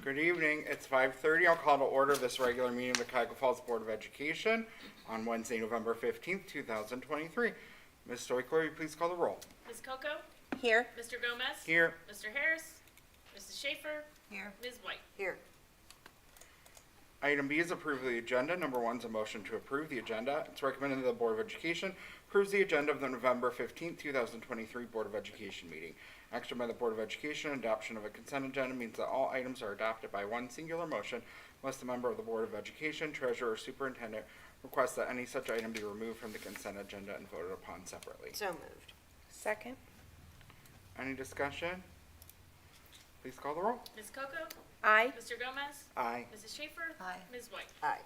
Good evening. It's 5:30. I'll call to order this regular meeting of the Cuyahoga Falls Board of Education on Wednesday, November 15th, 2023. Ms. Stoico, will you please call the roll? Ms. Coco? Here. Mr. Gomez? Here. Mr. Harris? Mrs. Schaefer? Here. Ms. White? Here. Item B is approve the agenda. Number 1 is a motion to approve the agenda. It's recommended that the Board of Education approves the agenda of the November 15th, 2023 Board of Education meeting. Action by the Board of Education, adoption of a consent agenda means that all items are adopted by one singular motion unless a member of the Board of Education, Treasurer, or Superintendent requests that any such item be removed from the consent agenda and voted upon separately. So moved. Second. Any discussion? Please call the roll. Ms. Coco? Aye. Mr. Gomez? Aye. Mrs. Schaefer? Aye. Ms. White? Aye.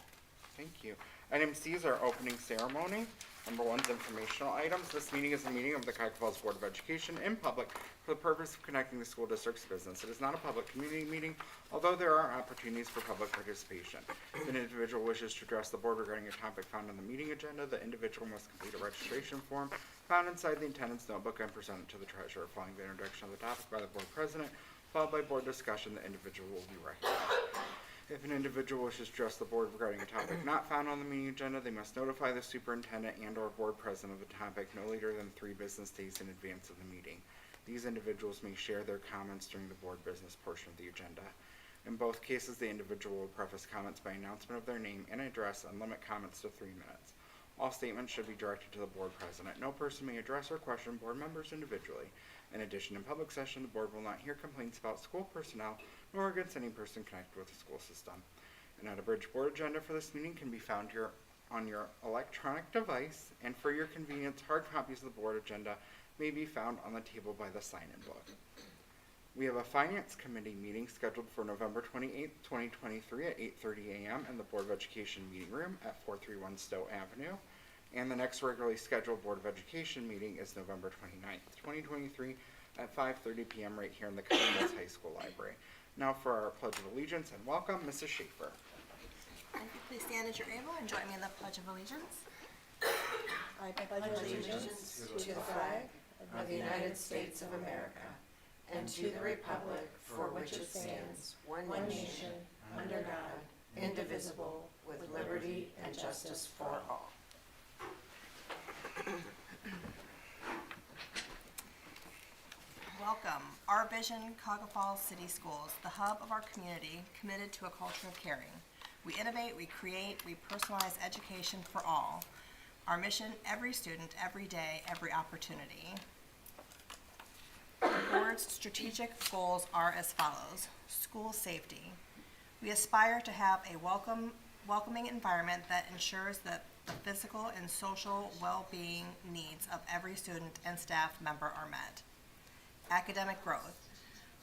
Thank you. Item C is our opening ceremony. Number 1 is informational items. This meeting is a meeting of the Cuyahoga Falls Board of Education in public for the purpose of connecting the school district's business. It is not a public community meeting, although there are opportunities for public participation. If an individual wishes to address the board regarding a topic found on the meeting agenda, the individual must complete a registration form found inside the attendance notebook and present it to the treasurer. Following the introduction of the topic by the board president, followed by board discussion, the individual will be recognized. If an individual wishes to address the board regarding a topic not found on the meeting agenda, they must notify the superintendent and/or board president of the topic no later than 3 business days in advance of the meeting. These individuals may share their comments during the board business portion of the agenda. In both cases, the individual will preface comments by announcement of their name and address and limit comments to 3 minutes. All statements should be directed to the board president. No person may address or question board members individually. In addition, in public session, the board will not hear complaints about school personnel nor against any person connected with the school system. An unabridged board agenda for this meeting can be found here on your electronic device, and for your convenience, hard copies of the board agenda may be found on the table by the sign-in book. We have a Finance Committee meeting scheduled for November 28th, 2023 at 8:30 a.m. in the Board of Education meeting room at 431 Stowe Avenue. And the next regularly scheduled Board of Education meeting is November 29th, 2023 at 5:30 p.m. right here in the Cuyahoga Mills High School Library. Now for our Pledge of Allegiance, and welcome Mrs. Schaefer. Please stand as you're able and join me in the Pledge of Allegiance. I pledge allegiance to the flag of the United States of America and to the republic for which it stands, one nation, under God, indivisible, with liberty and justice for all. Welcome. Our vision, Cuyahoga Falls City Schools, the hub of our community, committed to a culture of caring. We innovate, we create, we personalize education for all. Our mission, every student, every day, every opportunity. The board's strategic goals are as follows. School safety. We aspire to have a welcoming environment that ensures that the physical and social well-being needs of every student and staff member are met. Academic growth.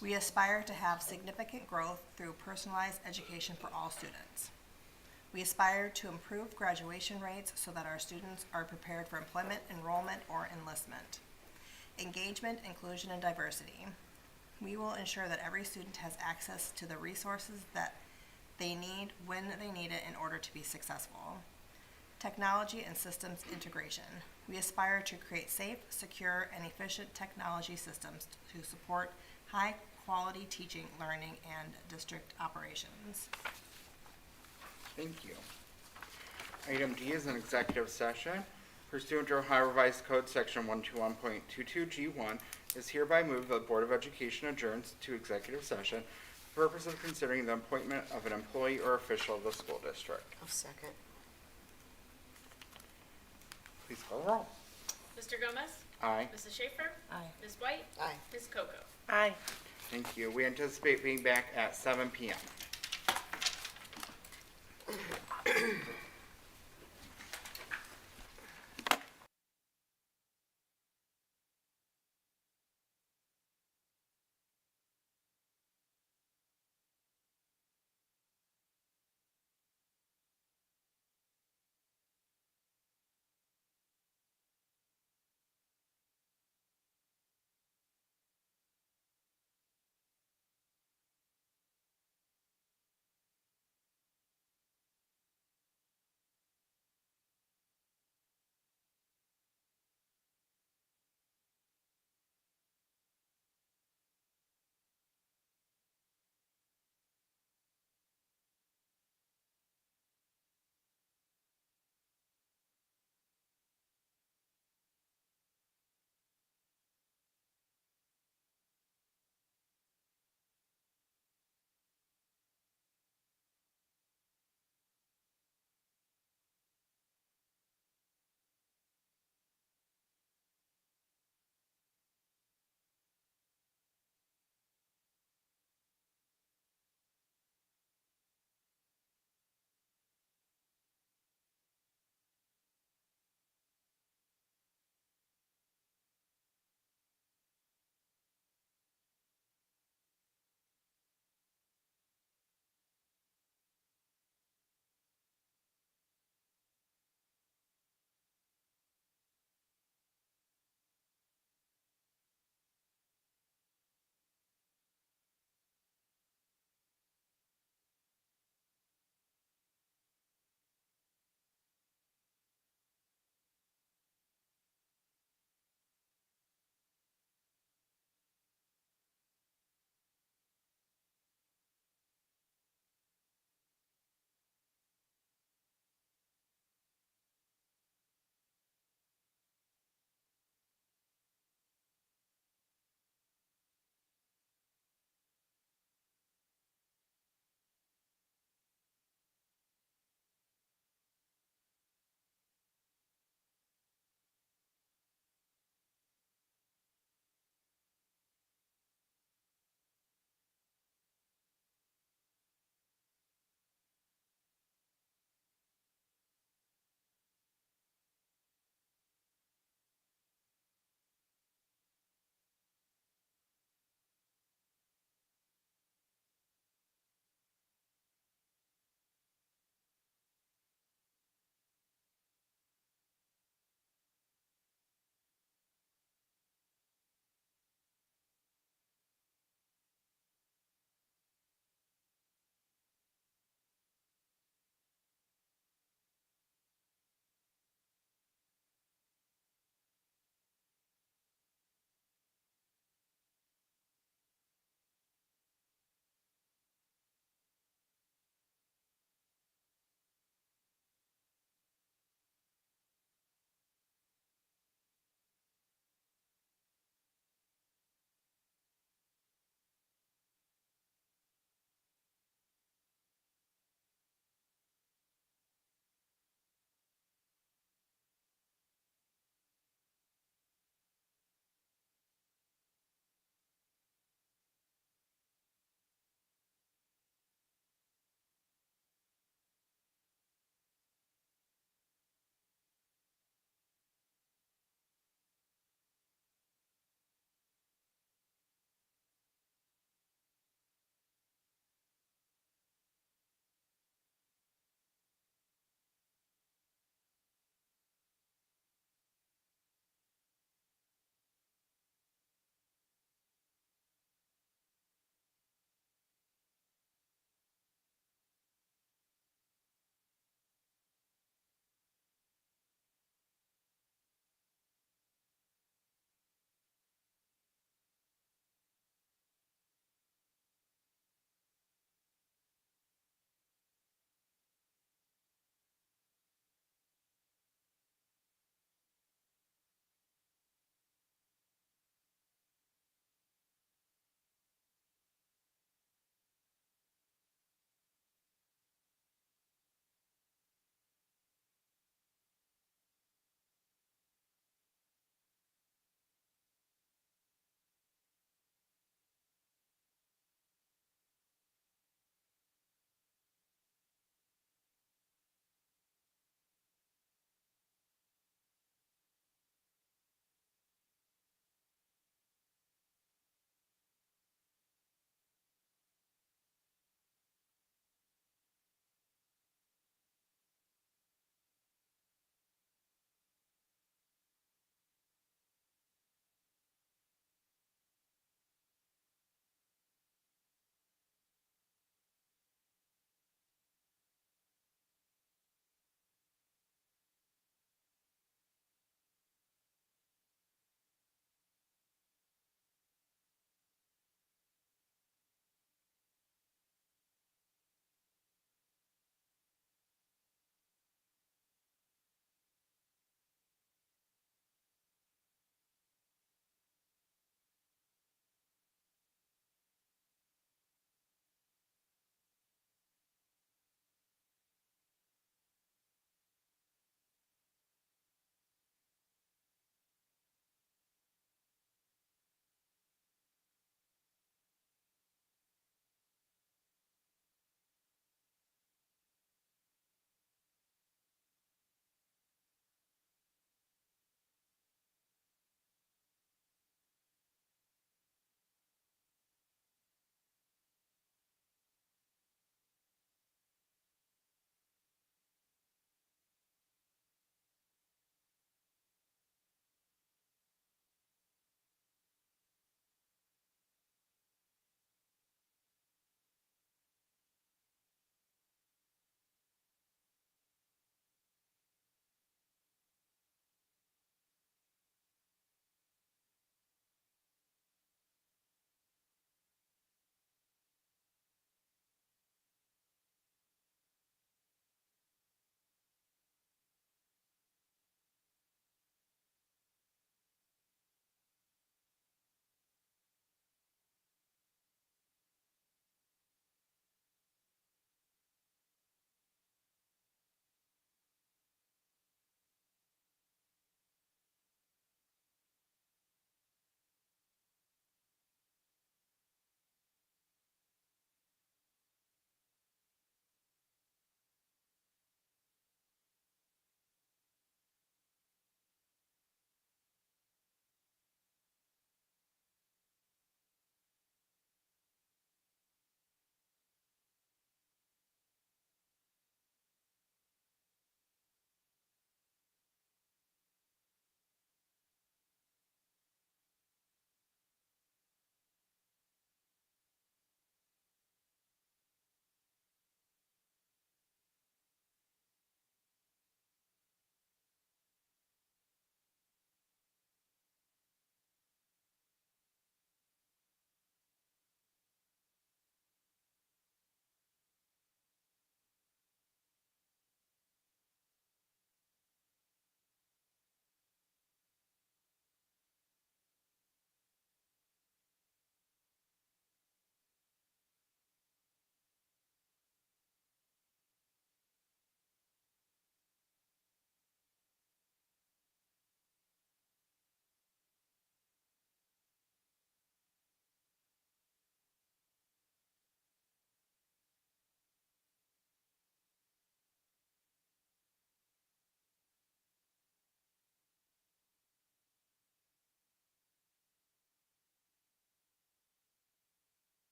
We aspire to have significant growth through personalized education for all students. We aspire to improve graduation rates so that our students are prepared for employment, enrollment, or enlistment. Engagement, inclusion, and diversity. We will ensure that every student has access to the resources that they need when they need it in order to be successful. Technology and systems integration. We aspire to create safe, secure, and efficient technology systems to support high-quality teaching, learning, and district operations. Thank you. Item D is an executive session. Pursuant to Ohio Revised Code Section 121.22G1, is hereby moved that the Board of Education adjourns to executive session for the purpose of considering the appointment of an employee or official of the school district. I'll second. Please call the roll. Mr. Gomez? Aye. Mrs. Schaefer? Aye. Ms. White? Aye. Ms. Coco? Aye. Thank you. We anticipate being back at 7 p.m.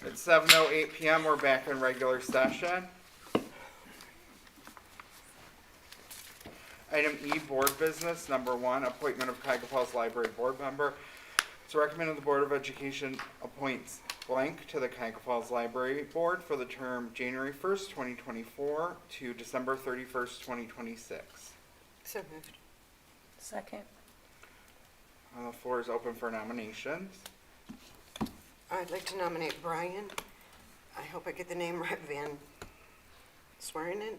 It's 7:08 PM. We're back in regular session. Item E, board business. Number 1, appointment of Cuyahoga Falls Library Board member. It's recommended the Board of Education appoints blank to the Cuyahoga Falls Library Board for the term January 1st, 2024 to December 31st, 2026. So moved. Second. The floor is open for nominations. I'd like to nominate Brian. I hope I get the name right. Van Swearingen?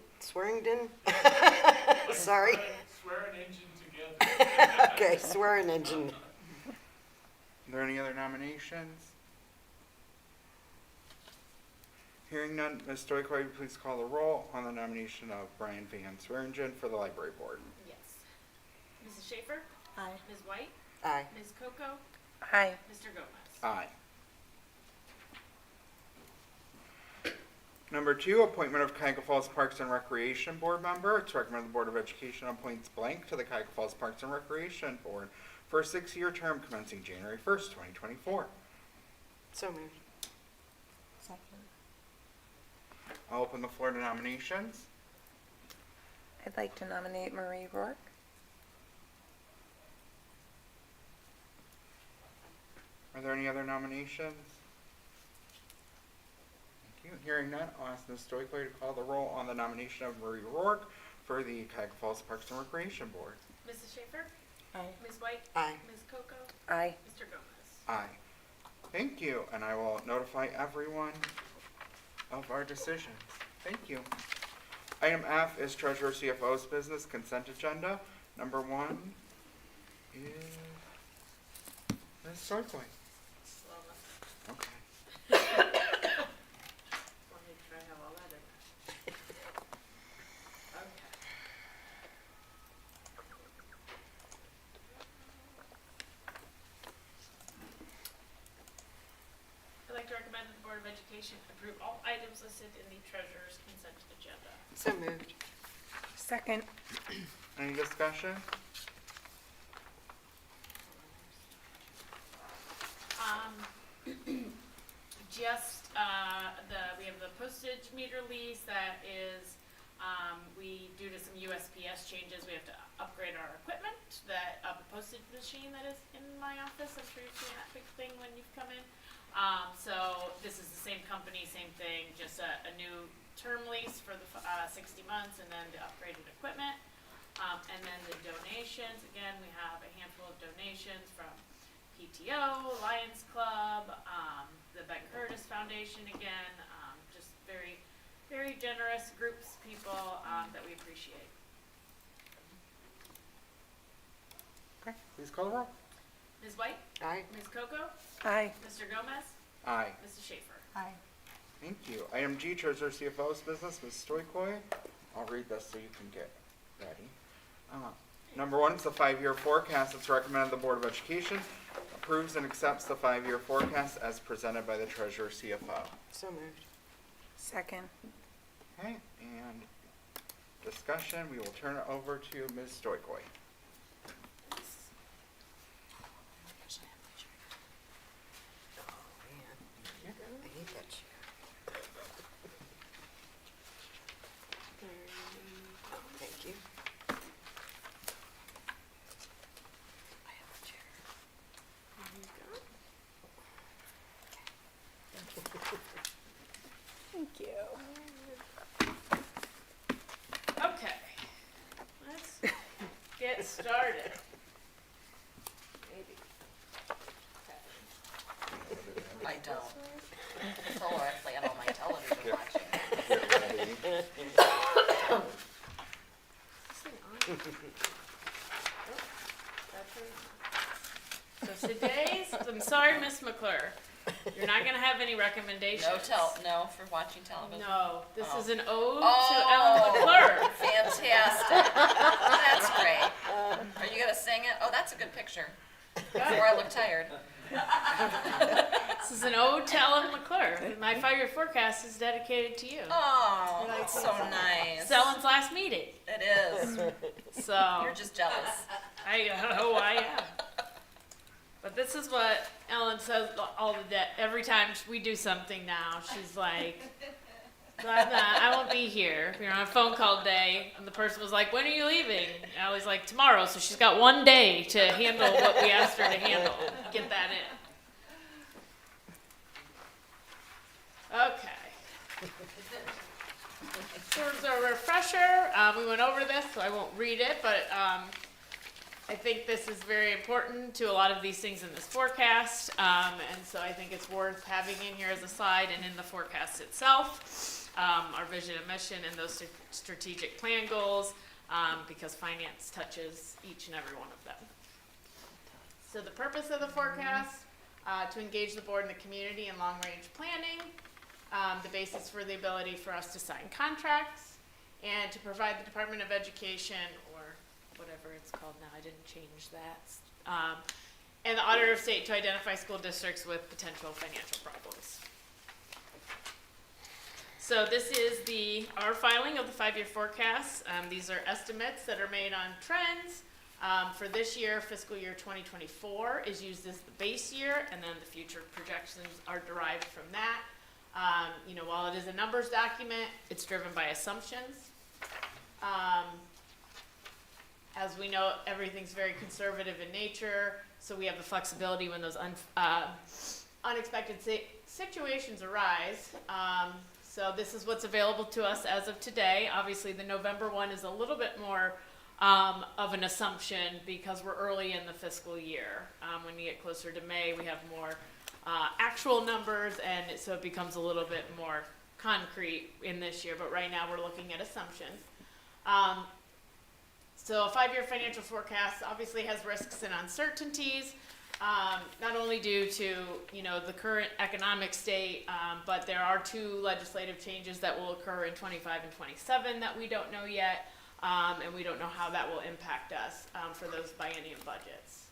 Sorry. Swear an engine together. Okay, Swearingen Engine. Are there any other nominations? Hearing none, Ms. Stoiko, will you please call the roll on the nomination of Brian Van Swearingen for the library board? Yes. Mrs. Schaefer? Aye. Ms. White? Aye. Ms. Coco? Aye. Mr. Gomez? Aye. Number 2, appointment of Cuyahoga Falls Parks and Recreation Board member. It's recommended the Board of Education appoints blank to the Cuyahoga Falls Parks and Recreation Board for a 6-year term commencing January 1st, 2024. So moved. Second. I'll open the floor to nominations. I'd like to nominate Marie Rourke. Are there any other nominations? Thank you. Hearing none, I'll ask Ms. Stoiko to call the roll on the nomination of Marie Rourke for the Cuyahoga Falls Parks and Recreation Board. Mrs. Schaefer? Aye. Ms. White? Aye. Ms. Coco? Aye. Mr. Gomez? Aye. Thank you, and I will notify everyone of our decisions. Thank you. Item F is Treasurer CFO's business consent agenda. Number 1 is Ms. Stoiko. Slow enough. Okay. Want me to try to have all that in there? Okay. I'd like to recommend that the Board of Education approve all items listed in the treasurer's consent agenda. So moved. Second. Any discussion? We have the postage meter lease that is, due to some USPS changes, we have to upgrade our equipment, the postage machine that is in my office. I'm sure you've seen that big thing when you've come in. So this is the same company, same thing, just a new term lease for the 60 months and then the upgraded equipment. And then the donations, again, we have a handful of donations from PTO, Lions Club, the Ben Curtis Foundation again, just very, very generous groups, people that we appreciate. Okay, please call the roll. Ms. White? Aye. Ms. Coco? Aye. Mr. Gomez? Aye. Mrs. Schaefer? Aye. Thank you. Item G, Treasurer CFO's business, Ms. Stoiko. I'll read this so you can get ready. Number 1 is the 5-year forecast. It's recommended the Board of Education approves and accepts the 5-year forecast as presented by the Treasurer CFO. So moved. Second. Okay, and discussion, we will turn it over to Ms. Stoiko. Oh, man. I hate that chair. Oh, thank you. I have a chair. There you go. Thank you. Okay, let's get started. Maybe. I don't. So I plan on my television watching. So today's, I'm sorry, Miss McClure, you're not gonna have any recommendations. No for watching television. No, this Oh. is an ode to Oh. Ellen McClure. Fantastic. That's great. Are you gonna sing it? Oh, that's a good picture. Before I look tired. This is an ode to Ellen McClure. My 5-year forecast is dedicated to you. Oh, that's so nice. It's Ellen's last meeting, It is. so You're just jealous. I am. But this is what Ellen says all the day. Every time we do something now, she's like, I won't be here. We were on a phone call day, and the person was like, when are you leaving? And I was like, tomorrow. So she's got one day to handle what we asked her to handle. Get that in. Okay. So as a refresher, we went over this, so I won't read it, but I think this is very important to a lot of these things in this forecast, and so I think it's worth having in here as a slide and in the forecast itself. Our vision and mission and those strategic plan goals, because finance touches each and every one of them. So the purpose of the forecast, to engage the board and the community in long-range planning, the basis for the ability for us to sign contracts, and to provide the Department of Education, or whatever it's called now, I didn't change that, and the Auditor of State to identify school districts with potential financial problems. So this is our filing of the 5-year forecast. These are estimates that are made on trends. For this year, fiscal year 2024 is used as the base year, and then the future projections are derived from that. While it is a numbers document, it's driven by assumptions. As we know, everything's very conservative in nature, so we have the flexibility when those unexpected situations arise. So this is what's available to us as of today. Obviously, the November one is a little bit more of an assumption because we're early in the fiscal year. When you get closer to May, we have more actual numbers, and so it becomes a little bit more concrete in this year. But right now, we're looking at assumptions. So a 5-year financial forecast obviously has risks and uncertainties. Not only due to, the current economic state, but there are 2 legislative changes that will occur in 25 and 27 that we don't know yet, and we don't know how that will impact us for those biennium budgets.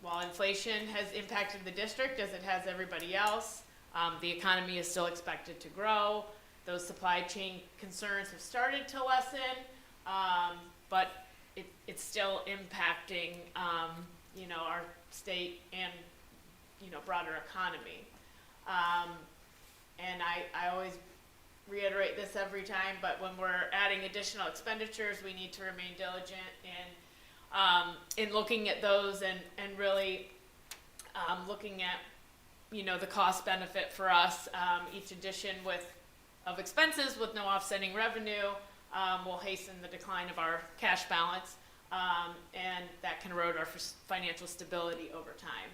While inflation has impacted the district as it has everybody else, the economy is still expected to grow. Those supply chain concerns have started to lessen, but it's still impacting our state and, broader economy. And I always reiterate this every time, but when we're adding additional expenditures, we need to remain diligent in looking at those and really looking at, the cost benefit for us. Each addition of expenses with no offsetting revenue will hasten the decline of our cash balance. And that can erode our financial stability over time.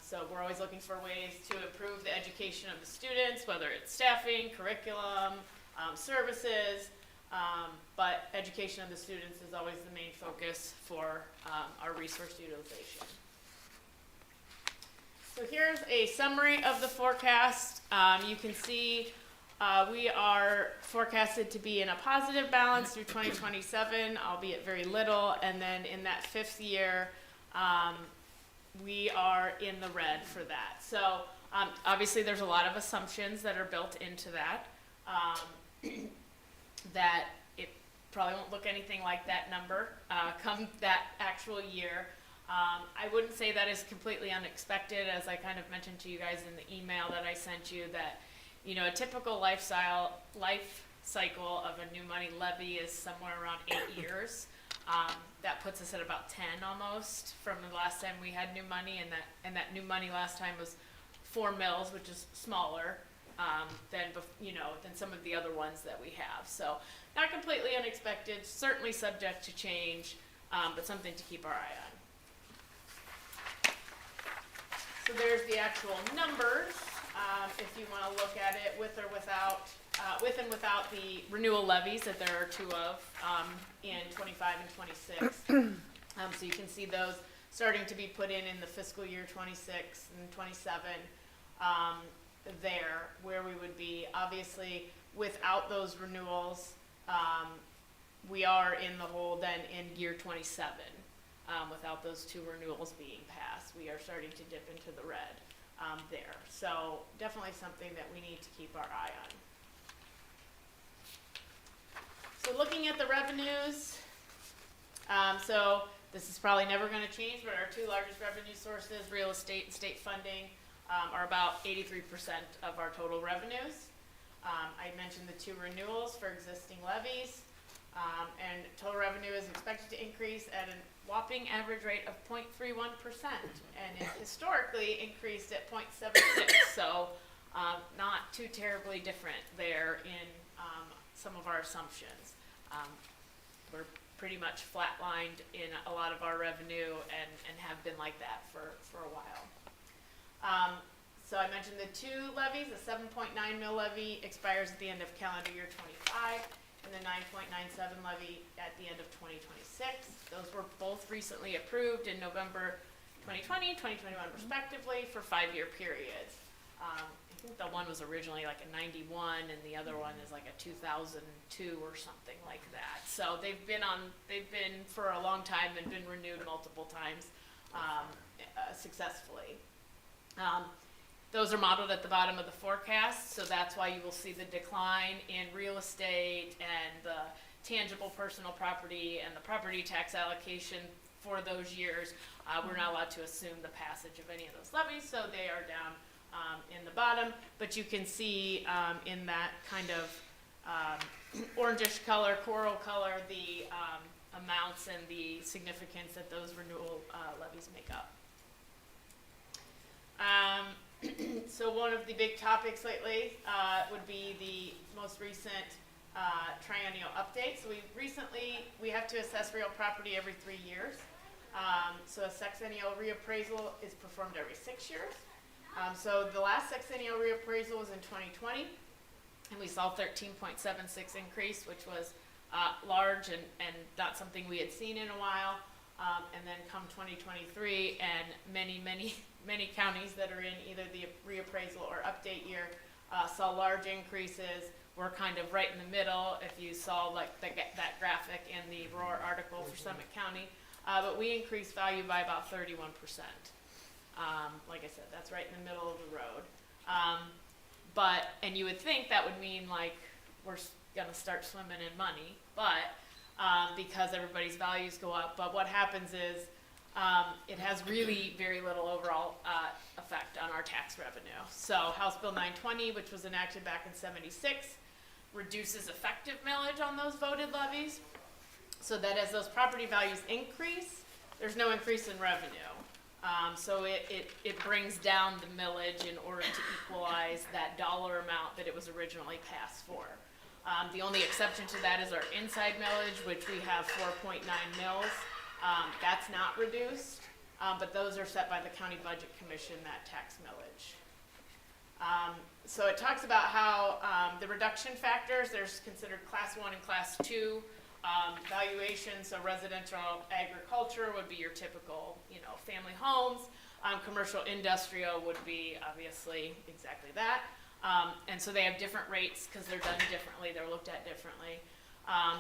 So we're always looking for ways to improve the education of the students, whether it's staffing, curriculum, services, but education of the students is always the main focus for our resource utilization. So here's a summary of the forecast. You can see we are forecasted to be in a positive balance through 2027, albeit very little, and then in that 5th year, we are in the red for that. So obviously there's a lot of assumptions that are built into that, that it probably won't look anything like that number come that actual year. I wouldn't say that is completely unexpected, as I kind of mentioned to you guys in the email that I sent you, that a typical life cycle of a new money levy is somewhere around 8 years. That puts us at about 10 almost from the last time we had new money, and that new money last time was 4 mills, which is smaller than some of the other ones that we have. So not completely unexpected, certainly subject to change, but something to keep our eye on. So there's the actual numbers. If you want to look at it with and without the renewal levies that there are 2 of in 25 and 26. So you can see those starting to be put in the fiscal year 26 and 27 there, where we would be. Obviously, without those renewals, we are in the hole then in year 27. Without those 2 renewals being passed, we are starting to dip into the red. There. So definitely something that we need to keep our eye on. So looking at the revenues, so this is probably never gonna change, but our two largest revenue sources, real estate and state funding, are about 83% of our total revenues. I mentioned the two renewals for existing levies, and total revenue is expected to increase at a whopping average rate of 0.31%, and it historically increased at 0.76, so not too terribly different there in some of our assumptions. We're pretty much flatlined in a lot of our revenue and have been like that for a while. So I mentioned the two levies. The 7.9 mil levy expires at the end of calendar year 25, and the 9.97 levy at the end of 2026. Those were both recently approved in November 2020, 2021 respectively for 5-year periods. I think the one was originally like a 91 and the other one is like a 2002 or something like that. So they've been for a long time and been renewed multiple times successfully. Those are modeled at the bottom of the forecast, so that's why you will see the decline in real estate and the tangible personal property and the property tax allocation for those years. We're not allowed to assume the passage of any of those levies, so they are down in the bottom. But you can see in that kind of orangish color, coral color, the amounts and the significance that those renewal levies make up. So one of the big topics lately would be the most recent triennial update. So we have to assess real property every 3 years. So a sexennial reappraisal is performed every 6 years. So the last sexennial reappraisal was in 2020, and we saw 13.76 increase, which was large and not something we had seen in a while. And then come 2023, and many counties that are in either the reappraisal or update year saw large increases. We're kind of right in the middle if you saw like that graphic in the Roar article for Summit County. But we increased value by about 31%. Like I said, that's right in the middle of the road. And you would think that would mean like we're gonna start swimming in money, but because everybody's values go up. But what happens is it has really very little overall effect on our tax revenue. So House Bill 920, which was enacted back in '76, reduces effective millage on those voted levies, so that as those property values increase, there's no increase in revenue. So it brings down the millage in order to equalize that dollar amount that it was originally passed for. The only exception to that is our inside millage, which we have 4.9 mils. That's not reduced, but those are set by the County Budget Commission, that tax millage. So it talks about how the reduction factors, there's considered class 1 and class 2 valuation. So residential agriculture would be your typical, family homes. Commercial industrial would be obviously exactly that. And so they have different rates because they're done differently, they're looked at differently.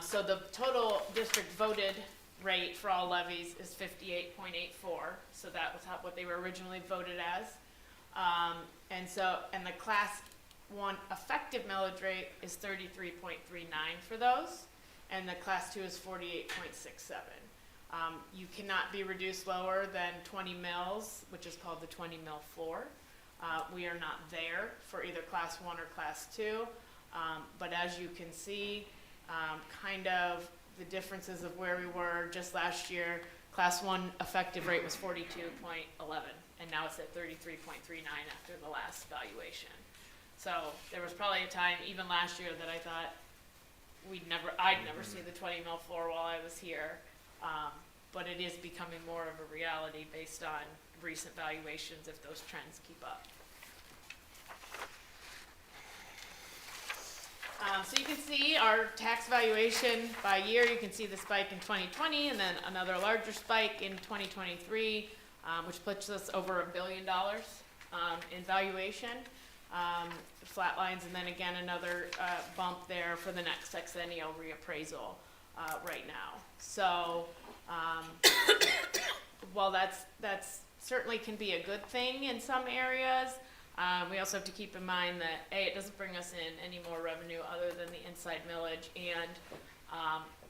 So the total district voted rate for all levies is 58.84. So that was what they were originally voted as. And the class 1 effective millage rate is 33.39 for those, and the class 2 is 48.67. You cannot be reduced lower than 20 mils, which is called the 20 mil floor. We are not there for either class 1 or class 2, but as you can see, kind of the differences of where we were just last year. Class 1 effective rate was 42.11, and now it's at 33.39 after the last valuation. So there was probably a time, even last year, that I thought I'd never see the 20 mil floor while I was here, but it is becoming more of a reality based on recent valuations if those trends keep up. So you can see our tax valuation by year. You can see the spike in 2020 and then another larger spike in 2023, which puts us over $1 billion in valuation. Flat lines, and then again another bump there for the next sexennial reappraisal right now. So while that's certainly can be a good thing in some areas, we also have to keep in mind that it doesn't bring us in any more revenue other than the inside millage, and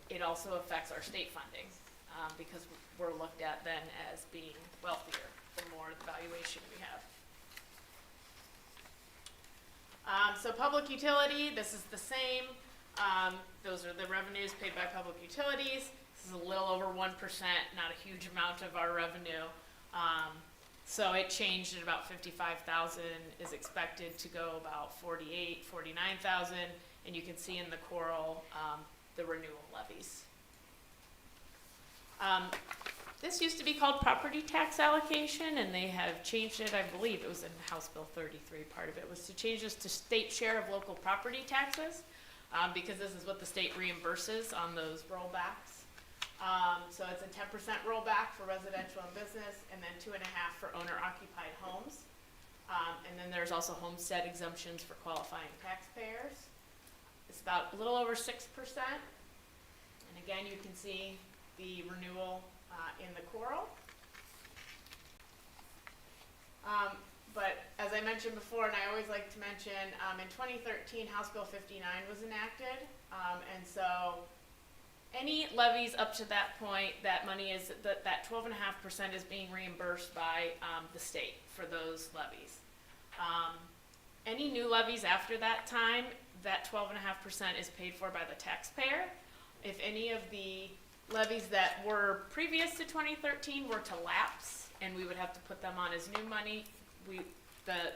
it also affects our state funding. because we're looked at then as being wealthier the more the valuation we have. So public utility, this is the same. Those are the revenues paid by public utilities. This is a little over 1%, not a huge amount of our revenue. So it changed at about 55,000, is expected to go about 48, 49,000, and you can see in the coral the renewal levies. This used to be called property tax allocation, and they have changed it. I believe it was in House Bill 33. Part of it was to change this to state share of local property taxes, because this is what the state reimburses on those rollbacks. So it's a 10% rollback for residential and business, and then 2.5% for owner-occupied homes. And then there's also homestead exemptions for qualifying taxpayers. It's about a little over 6%. And again, you can see the renewal in the coral. But as I mentioned before, and I always like to mention, in 2013, House Bill 59 was enacted. And so any levies up to that point, that money is, that 12.5% is being reimbursed by the state for those levies. Any new levies after that time, that 12.5% is paid for by the taxpayer. If any of the levies that were previous to 2013 were to lapse, and we would have to put them on as new money, the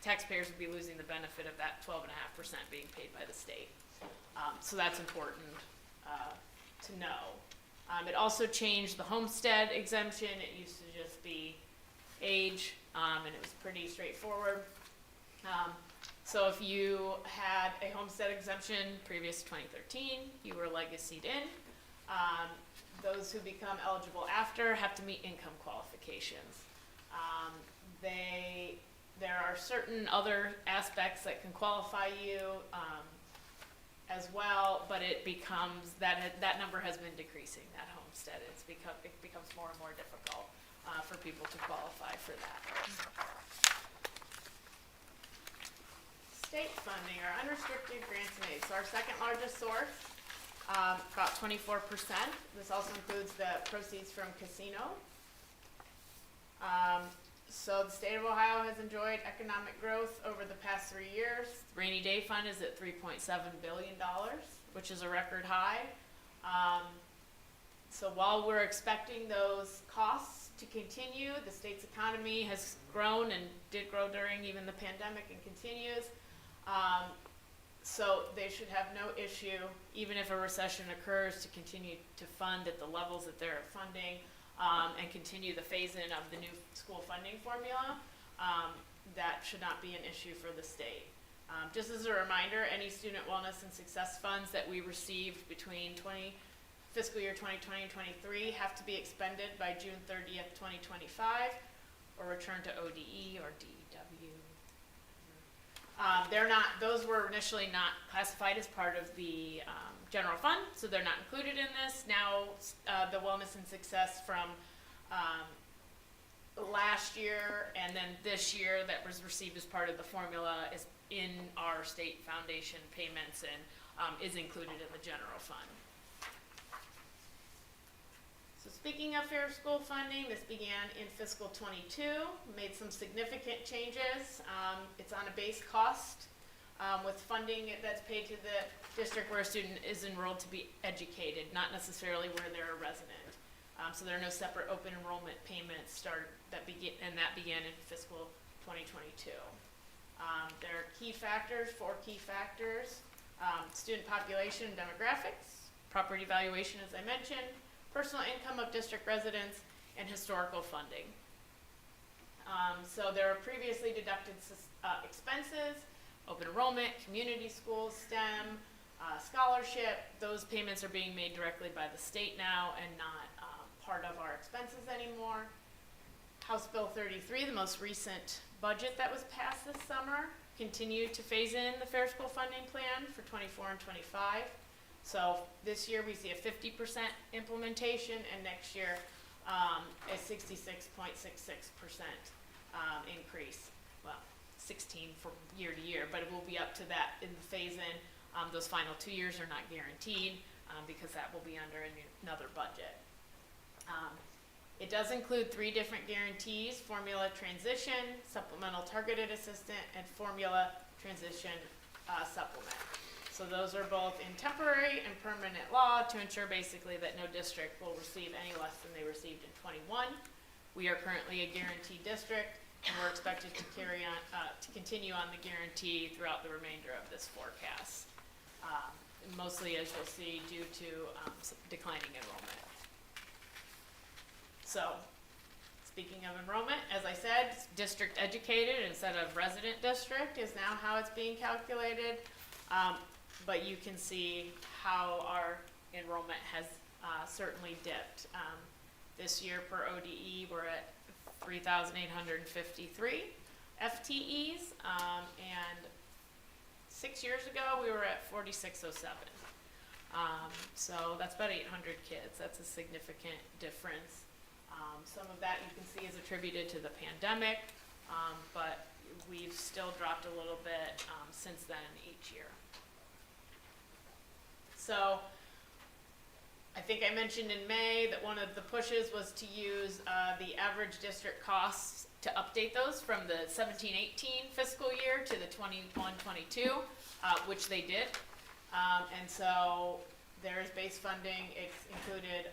taxpayers would be losing the benefit of that 12.5% being paid by the state. So that's important to know. It also changed the homestead exemption. It used to just be age, and it was pretty straightforward. So if you had a homestead exemption previous to 2013, you were legacied in. Those who become eligible after have to meet income qualifications. There are certain other aspects that can qualify you as well, but it becomes, that number has been decreasing, that homestead. It becomes more and more difficult for people to qualify for that. State funding, or unrestricted grants and aid. So our second largest source, about 24%. This also includes the proceeds from casino. So the state of Ohio has enjoyed economic growth over the past 3 years. The rainy day fund is at $3.7 billion, which is a record high. So while we're expecting those costs to continue, the state's economy has grown and did grow during even the pandemic and continues. So they should have no issue, even if a recession occurs, to continue to fund at the levels that they're funding, and continue the phase-in of the new school funding formula. That should not be an issue for the state. Just as a reminder, any student wellness and success funds that we received between fiscal year 2020 and 23 have to be expended by June 30th, 2025, or returned to ODE or DEW. Those were initially not classified as part of the general fund, so they're not included in this. Now, the wellness and success from last year and then this year that was received as part of the formula is in our state foundation payments and is included in the general fund. So speaking of fair school funding, this began in fiscal 22, made some significant changes. It's on a base cost with funding that's paid to the district where a student is enrolled to be educated, not necessarily where they're a resident. So there are no separate open enrollment payments that began in fiscal 2022. There are key factors, 4 key factors: student population and demographics, property valuation, as I mentioned, personal income of district residents, and historical funding. So there are previously deducted expenses, open enrollment, community schools, STEM, scholarship. Those payments are being made directly by the state now and not part of our expenses anymore. House Bill 33, the most recent budget that was passed this summer, continued to phase in the fair school funding plan for 24 and 25. So this year we see a 50% implementation, and next year a 66.66% increase. Well, 16 from year to year, but it will be up to that in the phase-in. Those final 2 years are not guaranteed because that will be under another budget. It does include 3 different guarantees: formula transition, supplemental targeted assistant, and formula transition supplement. So those are both in temporary and permanent law to ensure basically that no district will receive any less than they received in '21. We are currently a guaranteed district, and we're expected to to continue on the guarantee throughout the remainder of this forecast. Mostly, as you'll see, due to declining enrollment. So, speaking of enrollment, as I said, district educated instead of resident district is now how it's being calculated. But you can see how our enrollment has certainly dipped. This year per ODE, we're at 3,853 FTEs, and 6 years ago we were at 4,607. So that's about 800 kids. That's a significant difference. Some of that you can see is attributed to the pandemic, but we've still dropped a little bit since then each year. So I think I mentioned in May that one of the pushes was to use the average district costs to update those from the 17-18 fiscal year to the 21-22, which they did. And so there is base funding. It's included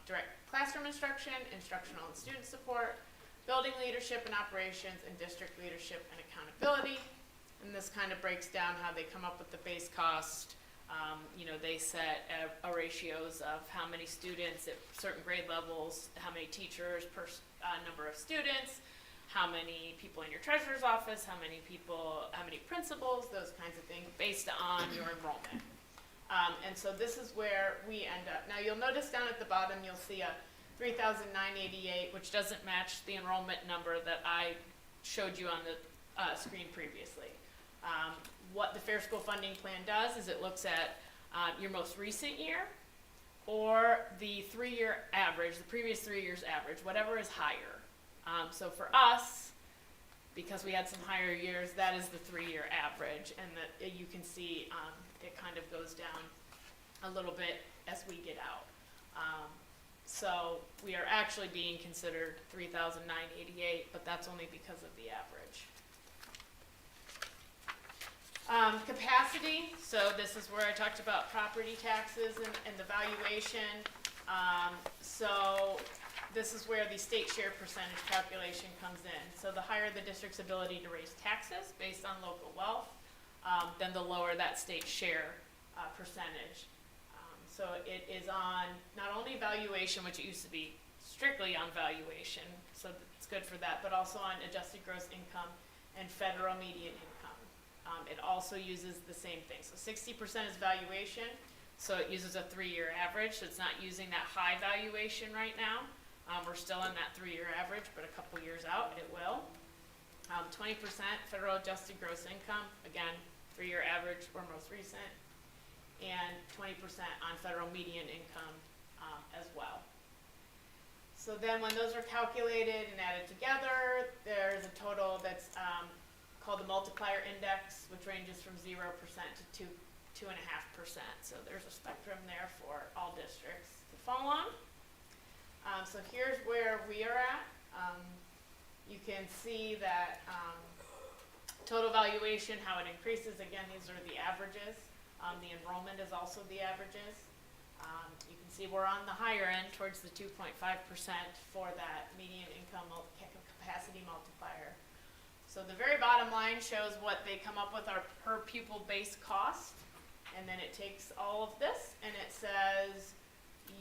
direct classroom instruction, instructional and student support, building leadership and operations, and district leadership and accountability. And this kind of breaks down how they come up with the base cost. They set ratios of how many students at certain grade levels, how many teachers per number of students, how many people in your treasurer's office, how many principals, those kinds of things based on your enrollment. And so this is where we end up. Now you'll notice down at the bottom, you'll see a 3,988, which doesn't match the enrollment number that I showed you on the screen previously. What the Fair School Funding Plan does is it looks at your most recent year or the 3-year average, the previous 3 years average, whatever is higher. So for us, because we had some higher years, that is the 3-year average, and that you can see it kind of goes down a little bit as we get out. So we are actually being considered 3,988, but that's only because of the average. Capacity, so this is where I talked about property taxes and the valuation. So this is where the state share percentage calculation comes in. So the higher the district's ability to raise taxes based on local wealth, then the lower that state share percentage. So it is on not only valuation, which it used to be strictly on valuation, so it's good for that, but also on adjusted gross income and federal median income. It also uses the same thing. So 60% is valuation, so it uses a 3-year average, so it's not using that high valuation right now. We're still in that 3-year average, but a couple years out it will. 20% federal adjusted gross income, again, 3-year average or most recent, and 20% on federal median income as well. So then when those are calculated and added together, there's a total that's called the multiplier index, which ranges from 0% to 2.5%. So there's a spectrum there for all districts to fall on. So here's where we are at. You can see that total valuation, how it increases. Again, these are the averages. The enrollment is also the averages. You can see we're on the higher end towards the 2.5% for that median income capacity multiplier. So the very bottom line shows what they come up with our per pupil base cost, and then it takes all of this and it says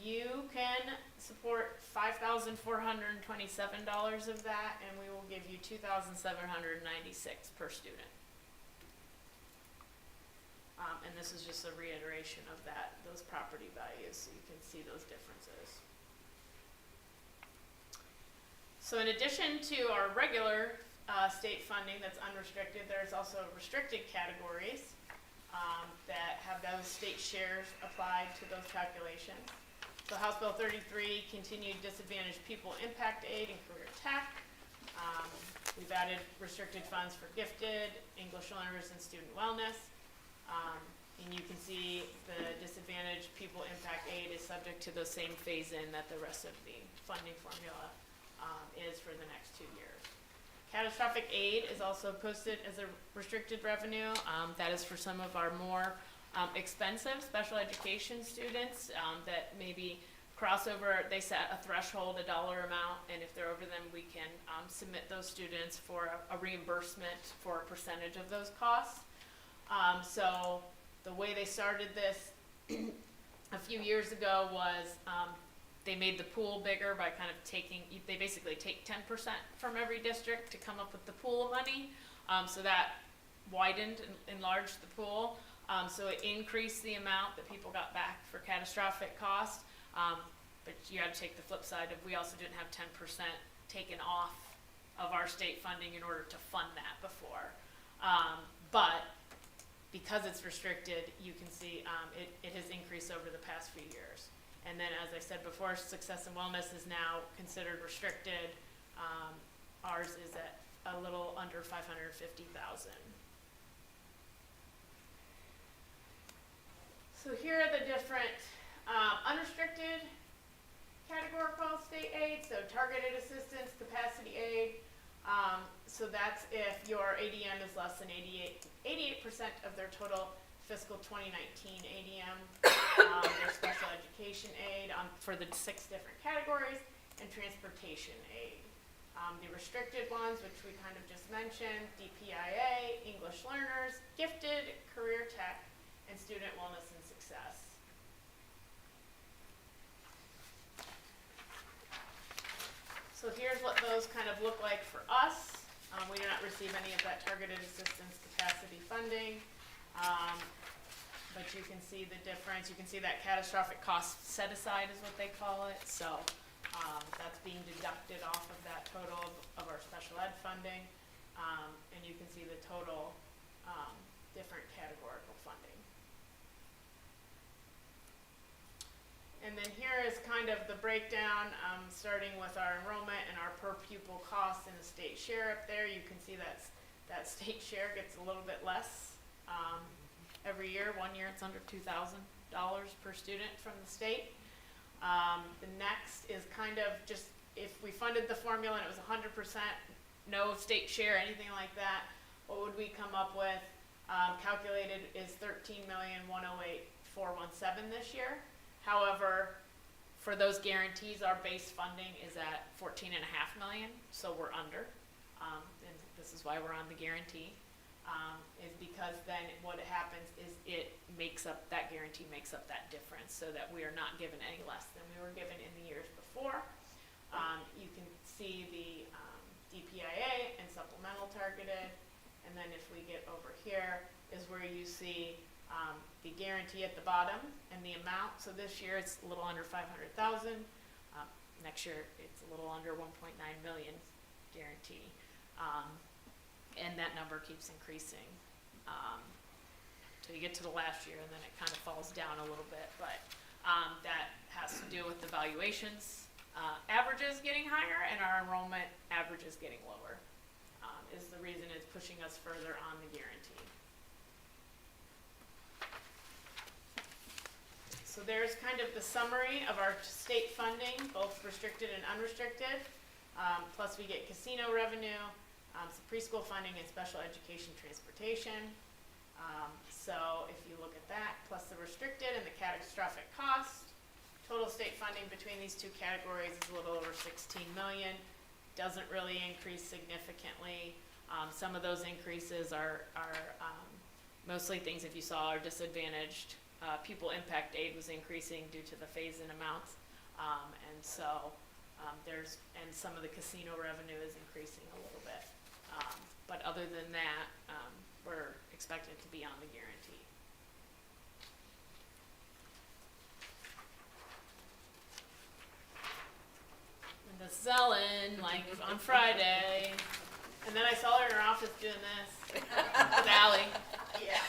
you can support $5,427 of that, and we will give you $2,796 per student. And this is just a reiteration of those property values, so you can see those differences. So in addition to our regular state funding that's unrestricted, there's also restricted categories that have those state shares applied to those calculations. So House Bill 33, continued disadvantaged pupil impact aid and career tech. We've added restricted funds for gifted, English learners, and student wellness. And you can see the disadvantaged pupil impact aid is subject to the same phase-in that the rest of the funding formula is for the next 2 years. Catastrophic aid is also posted as a restricted revenue. That is for some of our more expensive special education students that maybe crossover, they set a threshold, a dollar amount, and if they're over them, we can submit those students for a reimbursement for a percentage of those costs. So the way they started this a few years ago was they made the pool bigger by kind of they basically take 10% from every district to come up with the pool of money. So that widened and enlarged the pool. So it increased the amount that people got back for catastrophic cost. But you had to take the flip side of, we also didn't have 10% taken off of our state funding in order to fund that before. But because it's restricted, you can see it has increased over the past few years. And then, as I said before, success and wellness is now considered restricted. Ours is at a little under 550,000. So here are the different unrestricted categorical state aid, so targeted assistance, capacity aid. So that's if your ADM is less than 88% of their total fiscal 2019 ADM. There's special education aid for the 6 different categories, and transportation aid. The restricted ones, which we kind of just mentioned, DPIA, English learners, gifted, career tech, and student wellness and success. So here's what those kind of look like for us. We do not receive any of that targeted assistance capacity funding. But you can see the difference. You can see that catastrophic cost set aside is what they call it. So that's being deducted off of that total of our special ed funding. And you can see the total different categorical funding. And then here is kind of the breakdown, starting with our enrollment and our per pupil costs and the state share up there. You can see that state share gets a little bit less every year. 1 year it's under $2,000 per student from the state. The next is kind of just if we funded the formula and it was 100%, no state share, anything like that, what would we come up with? Calculated is $13,108,417 this year. However, for those guarantees, our base funding is at $14.5 million, so we're under. And this is why we're on the guarantee. Is because then what happens is that guarantee makes up that difference, so that we are not given any less than we were given in the years before. You can see the DPIA and supplemental targeted, and then if we get over here is where you see the guarantee at the bottom and the amount. So this year it's a little under 500,000. Next year it's a little under 1.9 million guarantee. And that number keeps increasing till you get to the last year, and then it kind of falls down a little bit. But that has to do with the valuations averages getting higher and our enrollment averages getting lower is the reason it's pushing us further on the guarantee. So there's kind of the summary of our state funding, both restricted and unrestricted. Plus we get casino revenue, some preschool funding, and special education transportation. So if you look at that, plus the restricted and the catastrophic cost, total state funding between these two categories is a little over 16 million. Doesn't really increase significantly. Some of those increases are mostly things, if you saw, are disadvantaged. Pupil impact aid was increasing due to the phase-in amounts, and so and some of the casino revenue is increasing a little bit. But other than that, we're expected to be on the guarantee. And the selling, like on Friday, and then I saw her in her office doing this with Allie. Yeah.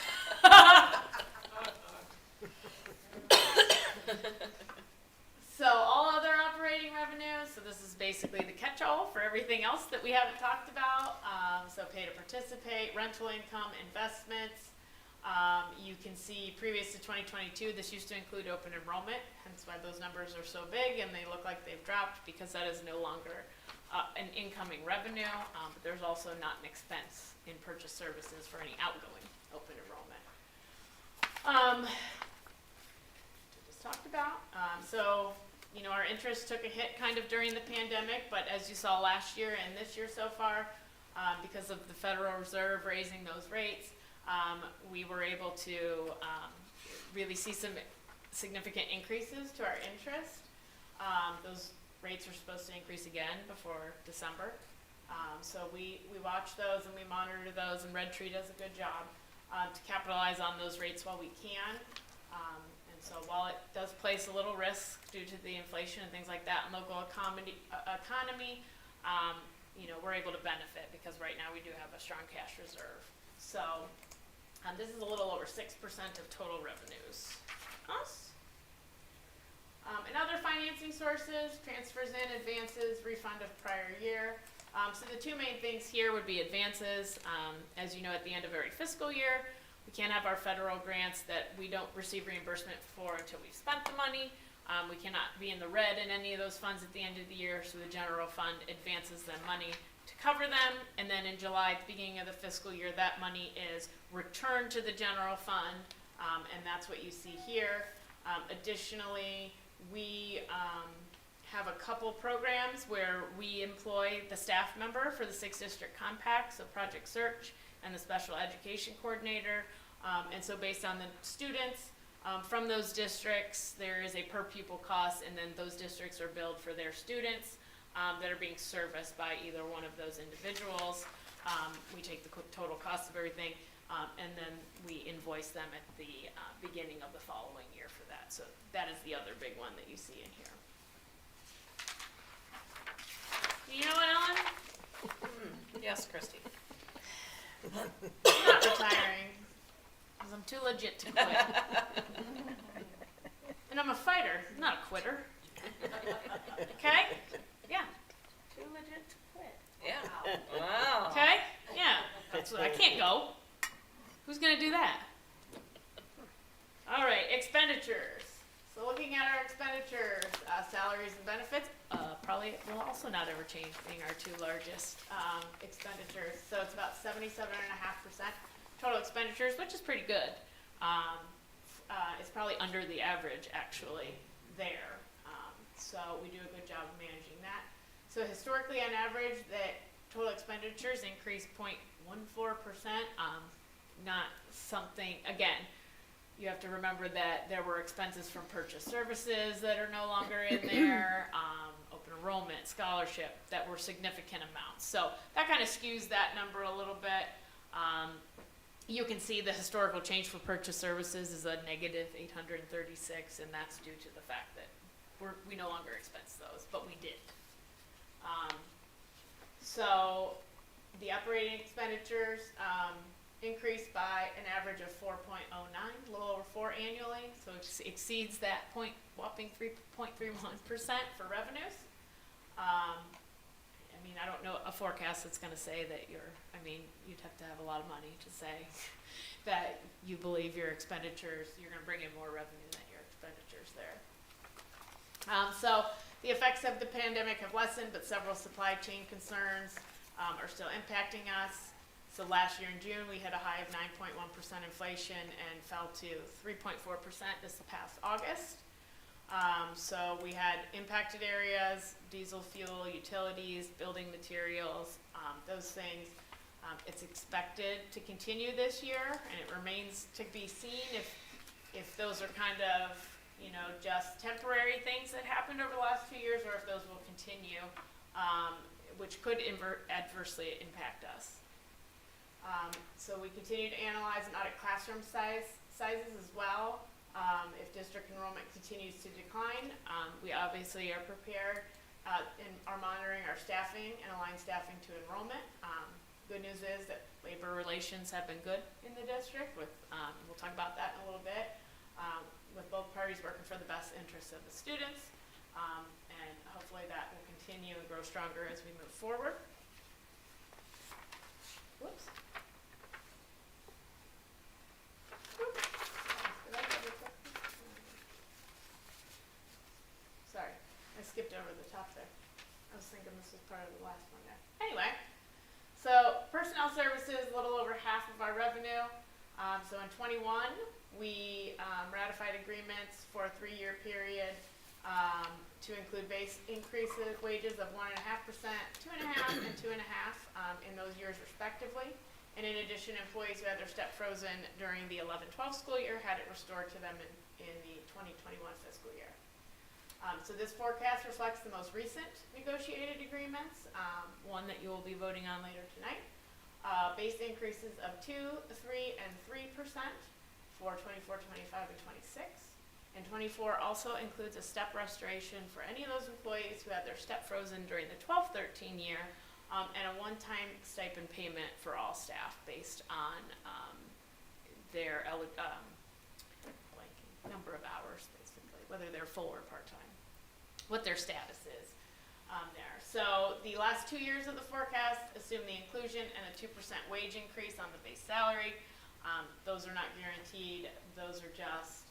So all other operating revenues, so this is basically the catch-all for everything else that we haven't talked about. So pay to participate, rental income, investments. You can can see previous to 2022, this used to include open enrollment, hence why those numbers are so big and they look like they've dropped because that is no longer an incoming revenue, but there's also not an expense in purchase services for any outgoing open enrollment. Just talked about. So, you know, our interest took a hit kind of during the pandemic, but as you saw last year and this year so far, because of the Federal Reserve raising those rates, we were able to really see some significant increases to our interest. Those rates are supposed to increase again before December. So we watch those and we monitor those, and Red Tree does a good job to capitalize on those rates while we can. And so while it does place a little risk due to the inflation and things like that in local economy, you know, we're able to benefit because right now we do have a strong cash reserve. So this is a little over 6% of total revenues. Us. And other financing sources, transfers in, advances, refund of prior year. So the two main things here would be advances. As you know, at the end of every fiscal year, we can't have our federal grants that we don't receive reimbursement for until we've spent the money. We cannot be in the red in any of those funds at the end of the year, so the general fund advances them money to cover them, and then in July, at the beginning of the fiscal year, that money is returned to the general fund, and that's what you see here. Additionally, we have a couple programs where we employ the staff member for the 6 district compact, so Project Search and the special education coordinator, and so based on the students from those districts, there is a per pupil cost, and then those districts are billed for their students that are being serviced by either one of those individuals. We take the total cost of everything, and then we invoice them at the beginning of the following year for that. So that is the other big one that you see in here. You know what, Ellen? Yes, Christy. I'm not retiring, because I'm too legit to quit. And I'm a fighter, not a quitter. Okay? Yeah. Too legit to quit. Yeah. Wow. Okay? Yeah. That's what, I can't go. Who's gonna do that? All right, expenditures. So looking at our expenditures, salaries and benefits, probably will also not ever change, being our two largest expenditures. So it's about 77.5% total expenditures, which is pretty good. It's probably under the average actually there. So we do a good job of managing that. So historically, on average, that total expenditures increased 0.14%. Not something, again, you have to remember that there were expenses from purchase services that are no longer in there, open enrollment, scholarship, that were significant amounts. So that kind of skews that number a little bit. You can see the historical change for purchase services is a negative 836, and that's due to the fact that we no longer expense those, but we did. So the operating expenditures increased by an average of 4.09, a little over 4 annually, so it exceeds that whopping 3.31% for revenues. I mean, I don't know a forecast that's going to say that you'd have to have a lot of money to say that you believe your expenditures, you're going to bring in more revenue than your expenditures there. So the effects of the pandemic have lessened, but several supply chain concerns are still impacting us. So last year in June, we had a high of 9.1% inflation and fell to 3.4% this past August. So we had impacted areas, diesel fuel, utilities, building materials, those things. It's expected to continue this year, and it remains to be seen if those are kind of, just temporary things that happened over the last few years, or if those will continue, which could adversely impact us. So we continue to analyze and audit classroom sizes as well. If district enrollment continues to decline, we obviously are prepared and are monitoring our staffing and align staffing to enrollment. Good news is that labor relations have been good in the district with, we'll talk about that in a little bit, with both parties working for the best interests of the students. And hopefully that will continue and grow stronger as we move forward. Whoops. thinking this was part of the last one there. Anyway, so personnel services, a little over half of our revenue. So in '21, we ratified agreements for a 3-year period to include base increases, wages of 1.5%, 2.5%, and 2.5% in those years respectively. And in addition, employees who had their step frozen during the 11-12 school year had it restored to them in the 2021 fiscal year. So this forecast reflects the most recent negotiated agreements, one that you will be voting on later tonight. Base increases of 2%, 3%, and 3% for 24, 25, and 26. And 24 also includes a step restoration for any of those employees who had their step frozen during the 12-13 year, and a one-time stipend payment for all staff based on their number of hours, basically, whether they're full or part-time, what their status is there. So the last 2 years of the forecast assume the inclusion and a 2% wage increase on the base salary. Those are not guaranteed. Those are just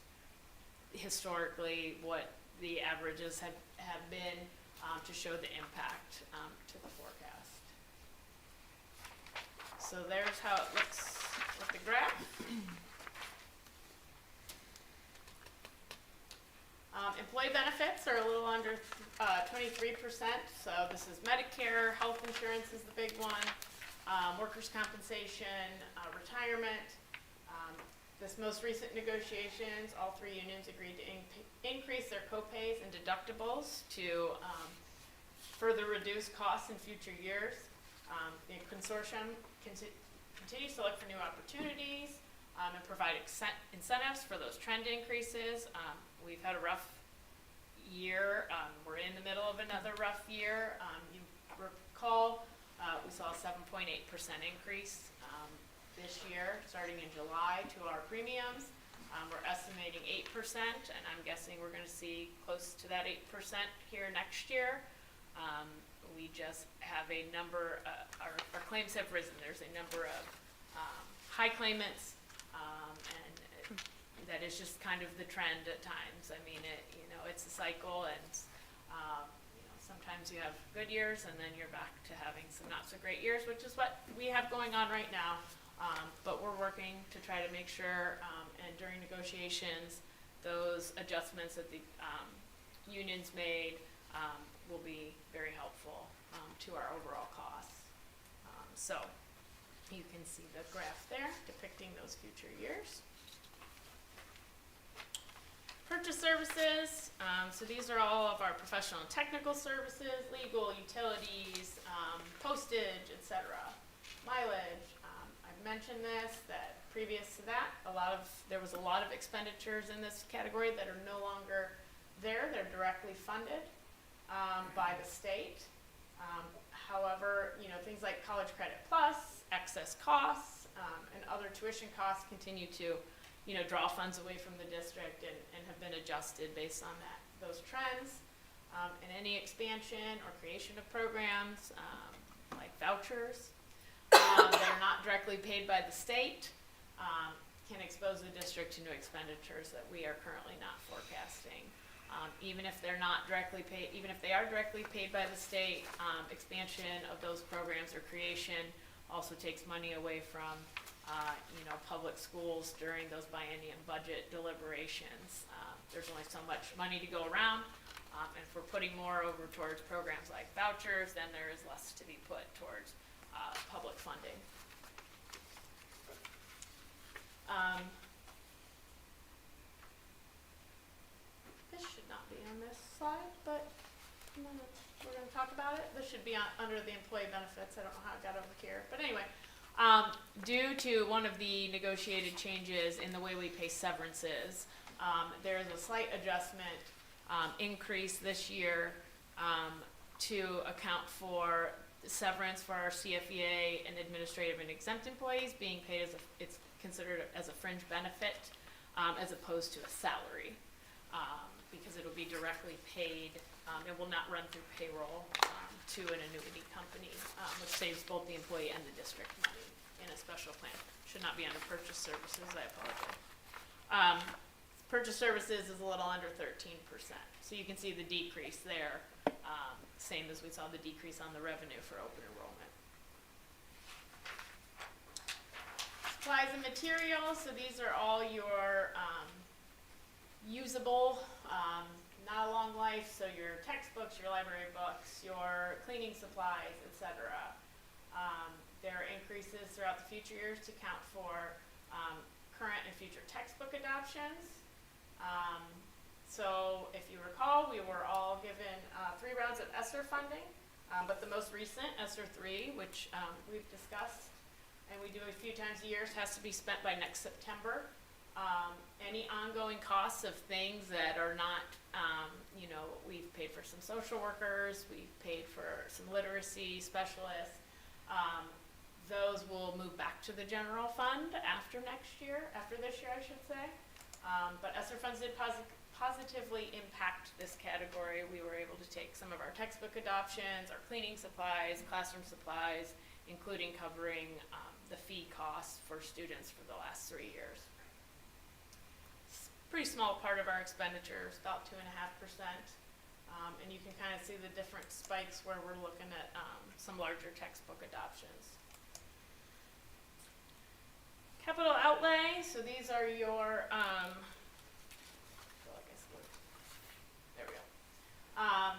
historically what the averages have been to show the impact to the forecast. So there's how it looks with the graph. Employee benefits are a little under 23%. So this is Medicare, health insurance is the big one, workers' compensation, retirement. This most recent negotiations, all 3 unions agreed to increase their co-pays and deductibles to further reduce costs in future years. The consortium continues to look for new opportunities and provide incentives for those trend increases. We've had a rough year. We're in the middle of another rough year. You recall we saw a 7.8% increase this year, starting in July, to our premiums. We're estimating 8%, and I'm guessing we're going to see close to that 8% here next year. We just have a number, our claims have risen. There's a number of high claimants, and that is just kind of the trend at times. I mean, it's a cycle, and sometimes you have good years, and then you're back to having some not so great years, which is what we have going on right now. But we're working to try to make sure, and during negotiations, those adjustments that the unions made will be very helpful to our overall costs. So you can see the graph there depicting those future years. Purchase services, so these are all of our professional and technical services, legal, utilities, postage, etc. Mileage. I've mentioned this, that previous to that, there was a lot of expenditures in this category that are no longer there. They're directly funded by the state. However, things like College Credit Plus, excess costs, and other tuition costs continue to draw funds away from the district and have been adjusted based on those trends. And any expansion or creation of programs like vouchers that are not directly paid by the state can expose the district to new expenditures that we are currently not forecasting. Even if they're not directly paid, even if they are directly paid by the state, expansion of those programs or creation also takes money away from public schools during those biennium budget deliberations. There's only so much money to go around, and if we're putting more over towards programs like vouchers, then there is less to be put towards public funding. This should not be on this slide, but we're going to talk about it. This should be under the employee benefits. I don't know how it got over here, but anyway. Due to one of the negotiated changes in the way we pay severances, there is a slight adjustment increase this year to account for severance for our CFEA and administrative and exempt employees being paid it's considered as a fringe benefit as opposed to a salary, because it will be directly paid. It will not run through payroll to an annuity company, which saves both the employee and the district money in a special plan. Should not be under purchase services, I apologize. Purchase services is a little under 13%. So you can see the decrease there same as we saw the decrease on the revenue for open enrollment. Supplies and materials, so these are all your usable, not a long life, so your textbooks, your library books, your cleaning supplies, etc. There are increases throughout the future years to account for current and future textbook adoptions. So if you recall, we were all given 3 rounds of ESSER funding, but the most recent, ESSER 3, which we've discussed and we do a few times a year, has to be spent by next September. Any ongoing costs of things that are not, we've paid for some social workers, we've paid for some literacy specialists, those will move back to the general fund after this year, I should say. But ESSER funds did positively impact this category. We were able to take some of our textbook adoptions, our cleaning supplies, classroom supplies, including covering the fee costs for students for the last 3 years. It's a pretty small part of our expenditures, about 2.5%. And you can kind of see the different spikes where we're looking at some larger textbook adoptions. Capital outlay, so these are your, there we go.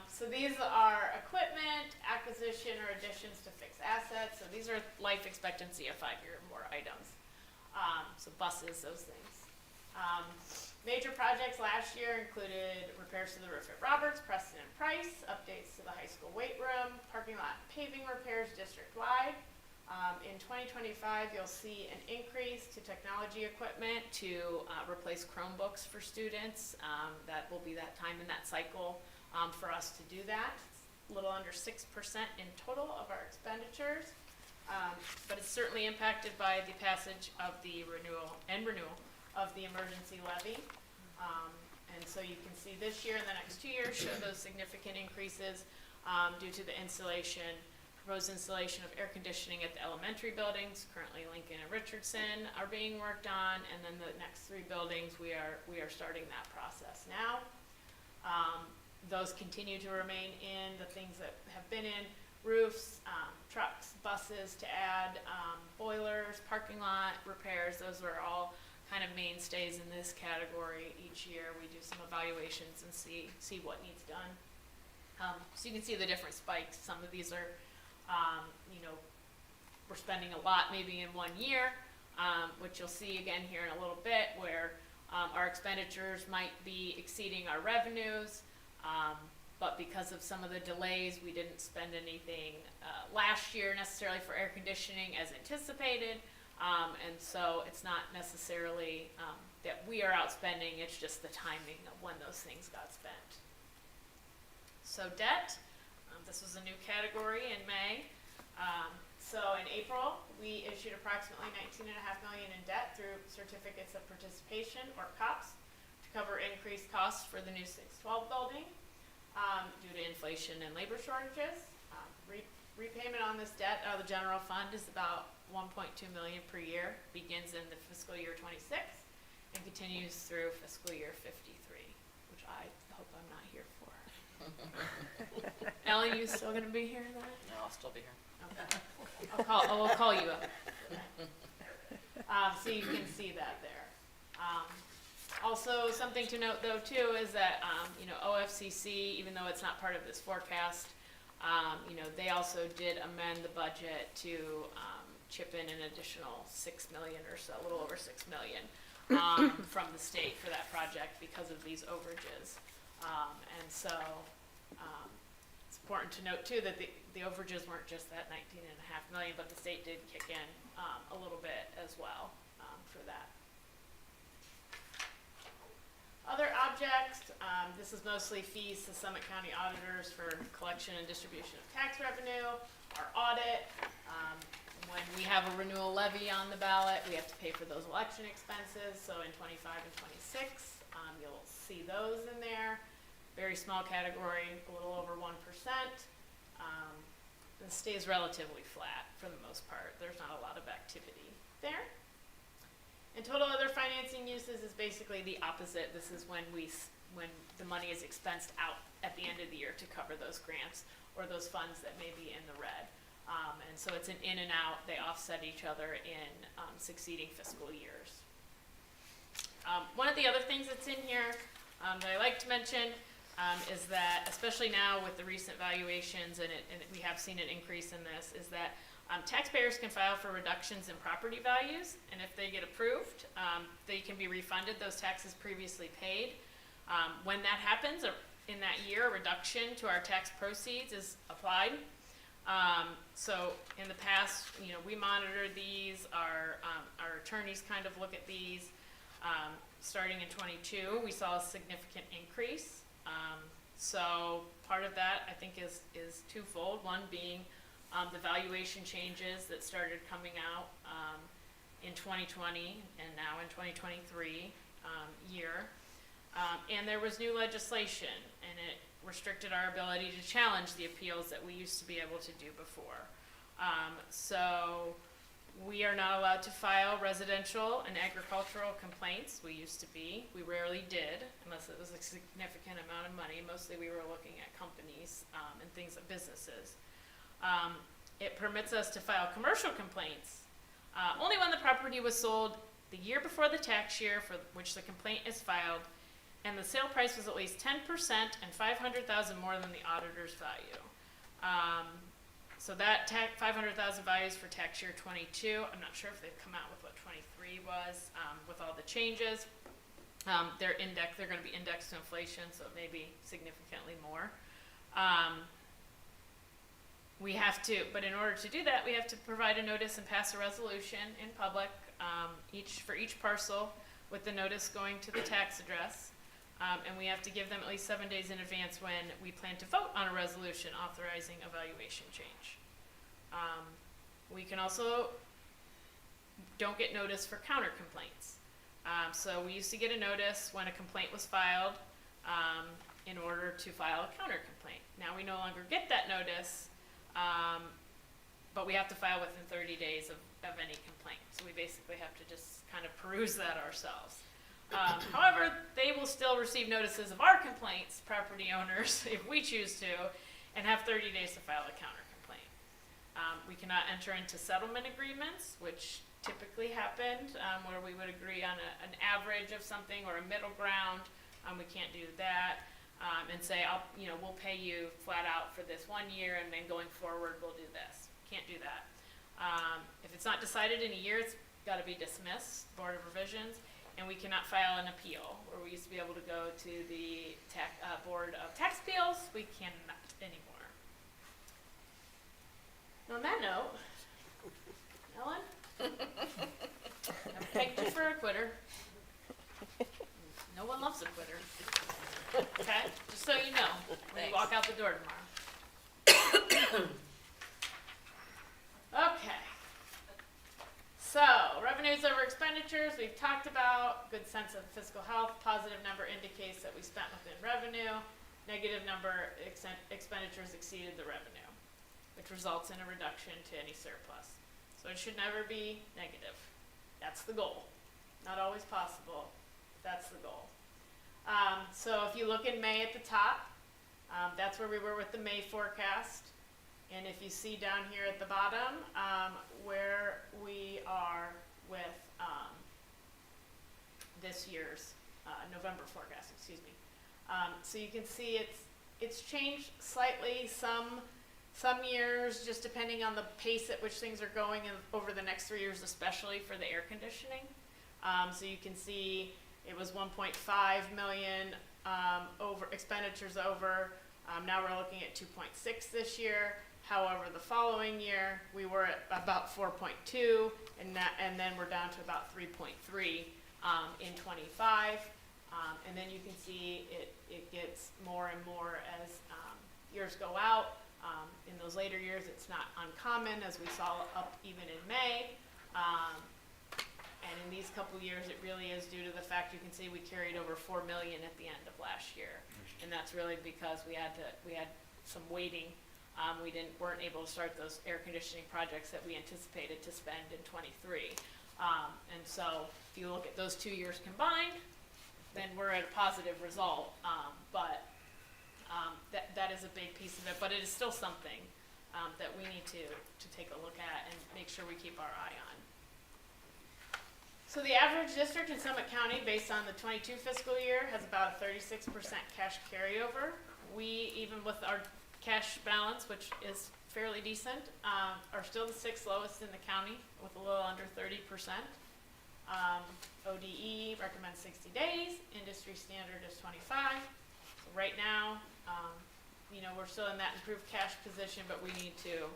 So these are equipment, acquisition, or additions to fixed assets. So these are life expectancy of 5-year or more items. So buses, those things. Major projects last year included repairs to the roof at Roberts, Preston, and Price, updates to the high school weight room, parking lot paving repairs district-wide. In 2025, you'll see an increase to technology equipment to replace Chromebooks for students. That will be that time in that cycle for us to do that. It's a little under 6% in total of our expenditures, but it's certainly impacted by the passage of the renewal of the emergency levy. And so you can see this year and the next 2 years show those significant increases due to the proposed installation of air conditioning at the elementary buildings. Currently Lincoln and Richardson are being worked on, and then the next 3 buildings we are starting that process now. Those continue to remain in the things that have been in: roofs, trucks, buses to add, boilers, parking lot repairs. Those are all kind of mainstays in this category. Each year we do some evaluations and see what needs done. So you can see the different spikes. Some of these are, we're spending a lot maybe in 1 year, which you'll see again here in a little bit, where our expenditures might be exceeding our revenues, but because of some of the delays, we didn't spend anything last year necessarily for air conditioning as anticipated. And so it's not necessarily that we are outspending, it's just the timing of when those things got spent. So debt, this was a new category in May. So in April, we issued approximately $19.5 million in debt through certificates of participation, or COPs, to cover increased costs for the new 612 building due to inflation and labor shortages. Repayment on this debt out of the general fund is about $1.2 million per year, begins in the fiscal year 26 and continues through fiscal year 53, which I hope I'm not here for. Ellie, you still gonna be here then? No, I'll still be here. Okay. I'll call you up. So you can see that there. Also, something to note though too is that OFCC, even though it's not part of this forecast, they also did amend the budget to chip in an additional $6 million or so, a little over $6 million from the state for that project because of these overages. And so it's important to note too that the overages weren't just that $19.5 million, but the state did kick in a little bit as well for that. Other objects, this is mostly fees to Summit County auditors for collection and distribution of tax revenue. Our audit, when we have a renewal levy on the ballot, we have to pay for those election expenses. So in 25 and 26, you'll see those in there. Very small category, a little over 1%. It stays relatively flat for the most part. There's not a lot of activity there. And total other financing uses is basically the opposite. This is when when the money is expensed out at the end of the year to cover those grants or those funds that may be in the red. And so it's an in and out, they offset each other in succeeding fiscal years. One of the other things that's in here that I like to mention is that, especially now with the recent valuations, and we have seen an increase in this, is that taxpayers can file for reductions in property values, and if they get approved, they can be refunded those taxes previously paid. When that happens, in that year, a reduction to our tax proceeds is applied. So in the past, we monitor these, our attorneys kind of look at these. Starting in '22, we saw a significant increase. So part of that, I think, is twofold. One being the valuation changes that started coming out in 2020 and now in 2023 year. And there was new legislation, and it restricted our ability to challenge the appeals that we used to be able to do before. So we are not allowed to file residential and agricultural complaints. We used to be. We rarely did, unless it was a significant amount of money. Mostly we were looking at companies and things like businesses. It permits us to file commercial complaints only when the property was sold the year before the tax year for which the complaint is filed, and the sale price was at least 10% and $500,000 more than the auditor's value. So that $500,000 values for tax year '22. I'm not sure if they've come out with what '23 was with all the changes. They're going to be indexed to inflation, so it may be significantly more. We have to, but in order to do that, we have to provide a notice and pass a resolution in public, for each parcel, with the notice going to the tax address. And we have to give them at least 7 days in advance when we plan to vote on a resolution authorizing a valuation change. We can also don't get notice for counter complaints. So we used to get a notice when a complaint was filed in order to file a counter complaint. Now we no longer get that notice, but we have to file within 30 days of any complaint. So we basically have to just kind of peruse that ourselves. However, they will still receive notices of our complaints, property owners, if we choose to, and have 30 days to file a counter complaint. We cannot enter into settlement agreements, which typically happened, where we would agree on an average of something or a middle ground. We can't do that, and say, we'll pay you flat out for this 1 year, and then going forward, we'll do this. Can't do that. If it's not decided in a year, it's got to be dismissed, Board of Revisions. And we cannot file an appeal, where we used to be able to go to the Board of Tax Appeals. We cannot anymore. On that note, Ellen, I've pegged you for a quitter. No one loves a quitter. Okay? Just so you know, when you walk out the door tomorrow. Okay. So, revenues over expenditures, we've talked about. Good sense of fiscal health. Positive number indicates that we spent within revenue. Negative number, expenditures exceeded the revenue, which results in a reduction to any surplus. So it should never be negative. That's the goal. Not always possible. That's the goal. So if you look in May at the top, that's where we were with the May forecast. And if you see down here at the bottom, where we are with this year's November forecast, excuse me. So you can see it's changed slightly. Some years, just depending on the pace at which things are going over the next 3 years, especially for the air conditioning. So you can see it was 1.5 million over expenditures over. Now we're looking at 2.6 this year. However, the following year we were at about 4.2, and then we're down to about 3.3 in 25. And then you can see it gets more and more as years go out. In those later years, it's not uncommon, as we saw up even in May. And in these couple years, it really is due to the fact you can see we carried over 4 million at the end of last year, and that's really because we had some waiting. We weren't able to start those air conditioning projects that we anticipated to spend in 23. And so if you look at those 2 years combined, then we're at a positive result. That is a big piece of it, but it is still something that we need to take a look at and make sure we keep our eye on. So the average district in Summit County, based on the 22 fiscal year, has about a 36% cash carryover. We, even with our cash balance, which is fairly decent, are still the 6th lowest in the county with a little under 30%. ODE recommends 60 days, industry standard is 25. So right now, we're still in that improved cash position, but we need to,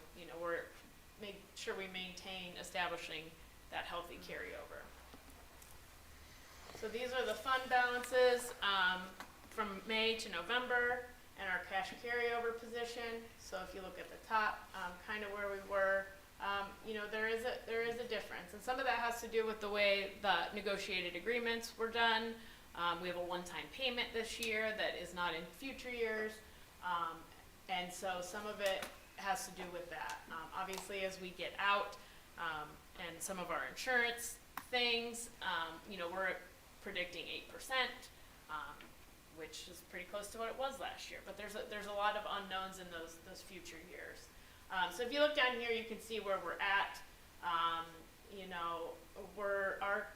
make sure we maintain establishing that healthy carryover. So these are the fund balances from May to November and our cash carryover position. So if you look at the top, kind of where we were, there is a difference, and some of that has to do with the way the negotiated agreements were done. We have a one-time payment this year that is not in future years, and so some of it has to do with that. Obviously, as we get out and some of our insurance things, we're predicting 8%, which is pretty close to what it was last year. But there's a lot of unknowns in those future years. So if you look down here, you can see where we're at. Our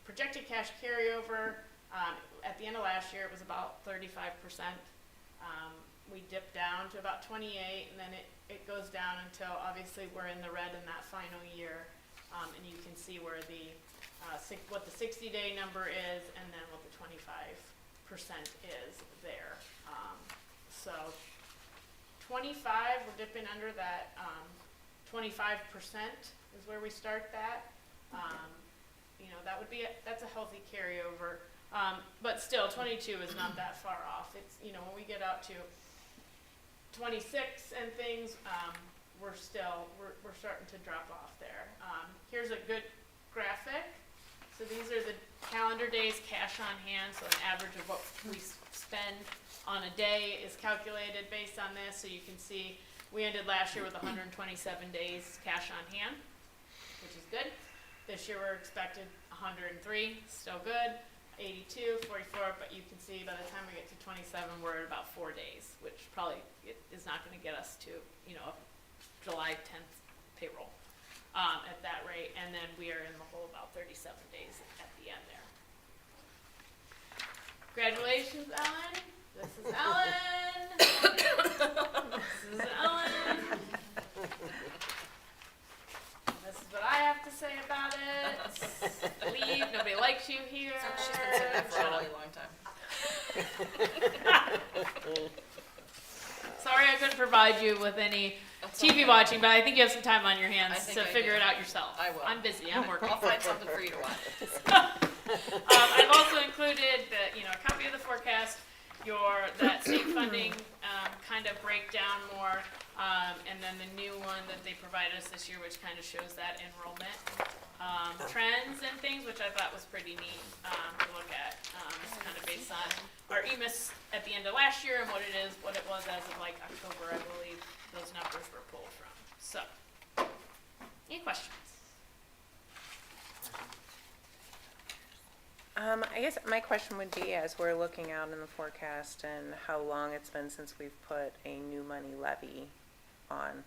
projected cash carryover at the end of last year, it was about 35%. We dipped down to about 28, and then it goes down until obviously we're in the red in that final year, and you can see where what the 60-day number is, and then what the 25% is there. So 25, we're dipping under that 25% is where we start that. That's a healthy carryover, but still 22 is not that far off. It's when we get out to 26 and things, we're starting to drop off there. Here's a good graphic. So these are the calendar days cash on hand. So an average of what we spend on a day is calculated based on this. So you can see we ended last year with 127 days cash on hand, which is good. This year we're expected 103, still good. 82, 44, but you can see by the time we get to 27, we're at about 4 days, which probably is not going to get us to, a July 10th payroll at that rate. And then we are in the hole about 37 days at the end there. Congratulations, Ellen. This is Ellen. This is Ellen. This is what I have to say about it. Leave. Nobody likes you here. She's been saying that for a really long time. Sorry I couldn't provide you with any TV watching, but I think you have some time on your hands to figure it out yourself. I will. I'm busy. I'm working. I'll find something for you to watch. I've also included a copy of the forecast, that state funding kind of breakdown more, and then the new one that they provided us this year, which kind of shows that enrollment trends and things, which I thought was pretty neat to look at. It's kind of based on our EMIS at the end of last year and what it was as of like October, I believe those numbers were pulled from. So, any questions? I guess my question would be, as we're looking out in the forecast and how long it's been since we've put a new money levy on,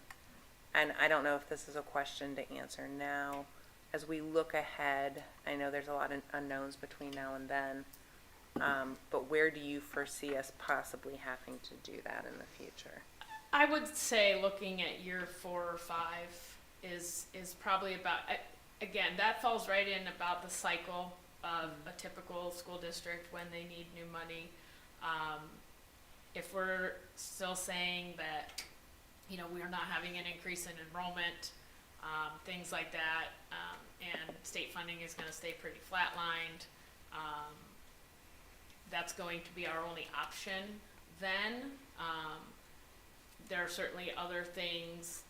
and I don't know if this is a question to answer now, as we look ahead, I know there's a lot of unknowns between now and then, but where do you foresee us possibly having to do that in the future? I would say looking at year 4 or 5 is probably about, again, that falls right in about the cycle of a typical school district when they need new money. If we're still saying that, we are not having an increase in enrollment, things like that, and state funding is going to stay pretty flatlined, that's going to be our only option then. There are certainly other things,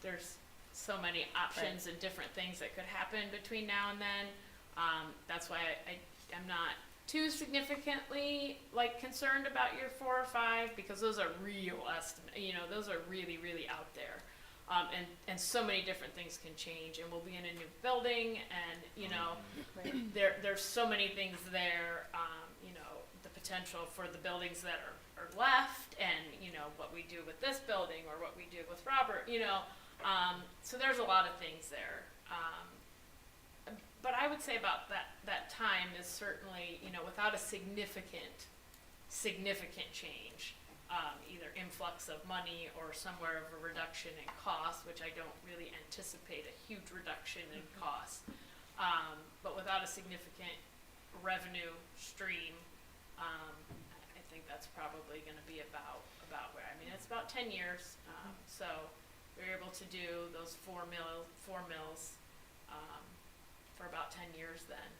there's so many options and different things that could happen between now and then. That's why I'm not too significantly concerned about year 4 or 5, because those are real estimates. Those are really, really out there. And so many different things can change, and we'll be in a new building, and, you know, there's so many things there, you know, the potential for the buildings that are left, and, you know, what we do with this building, or what we do with Robert, you know, so there's a lot of things there. But I would say about that time is certainly, you know, without a significant change, either influx of money or somewhere of a reduction in cost, which I don't really anticipate a huge reduction in cost. But without a significant revenue stream, I think that's probably gonna be about where, I mean, it's about 10 years, so we were able to do those four mills, for about 10 years then,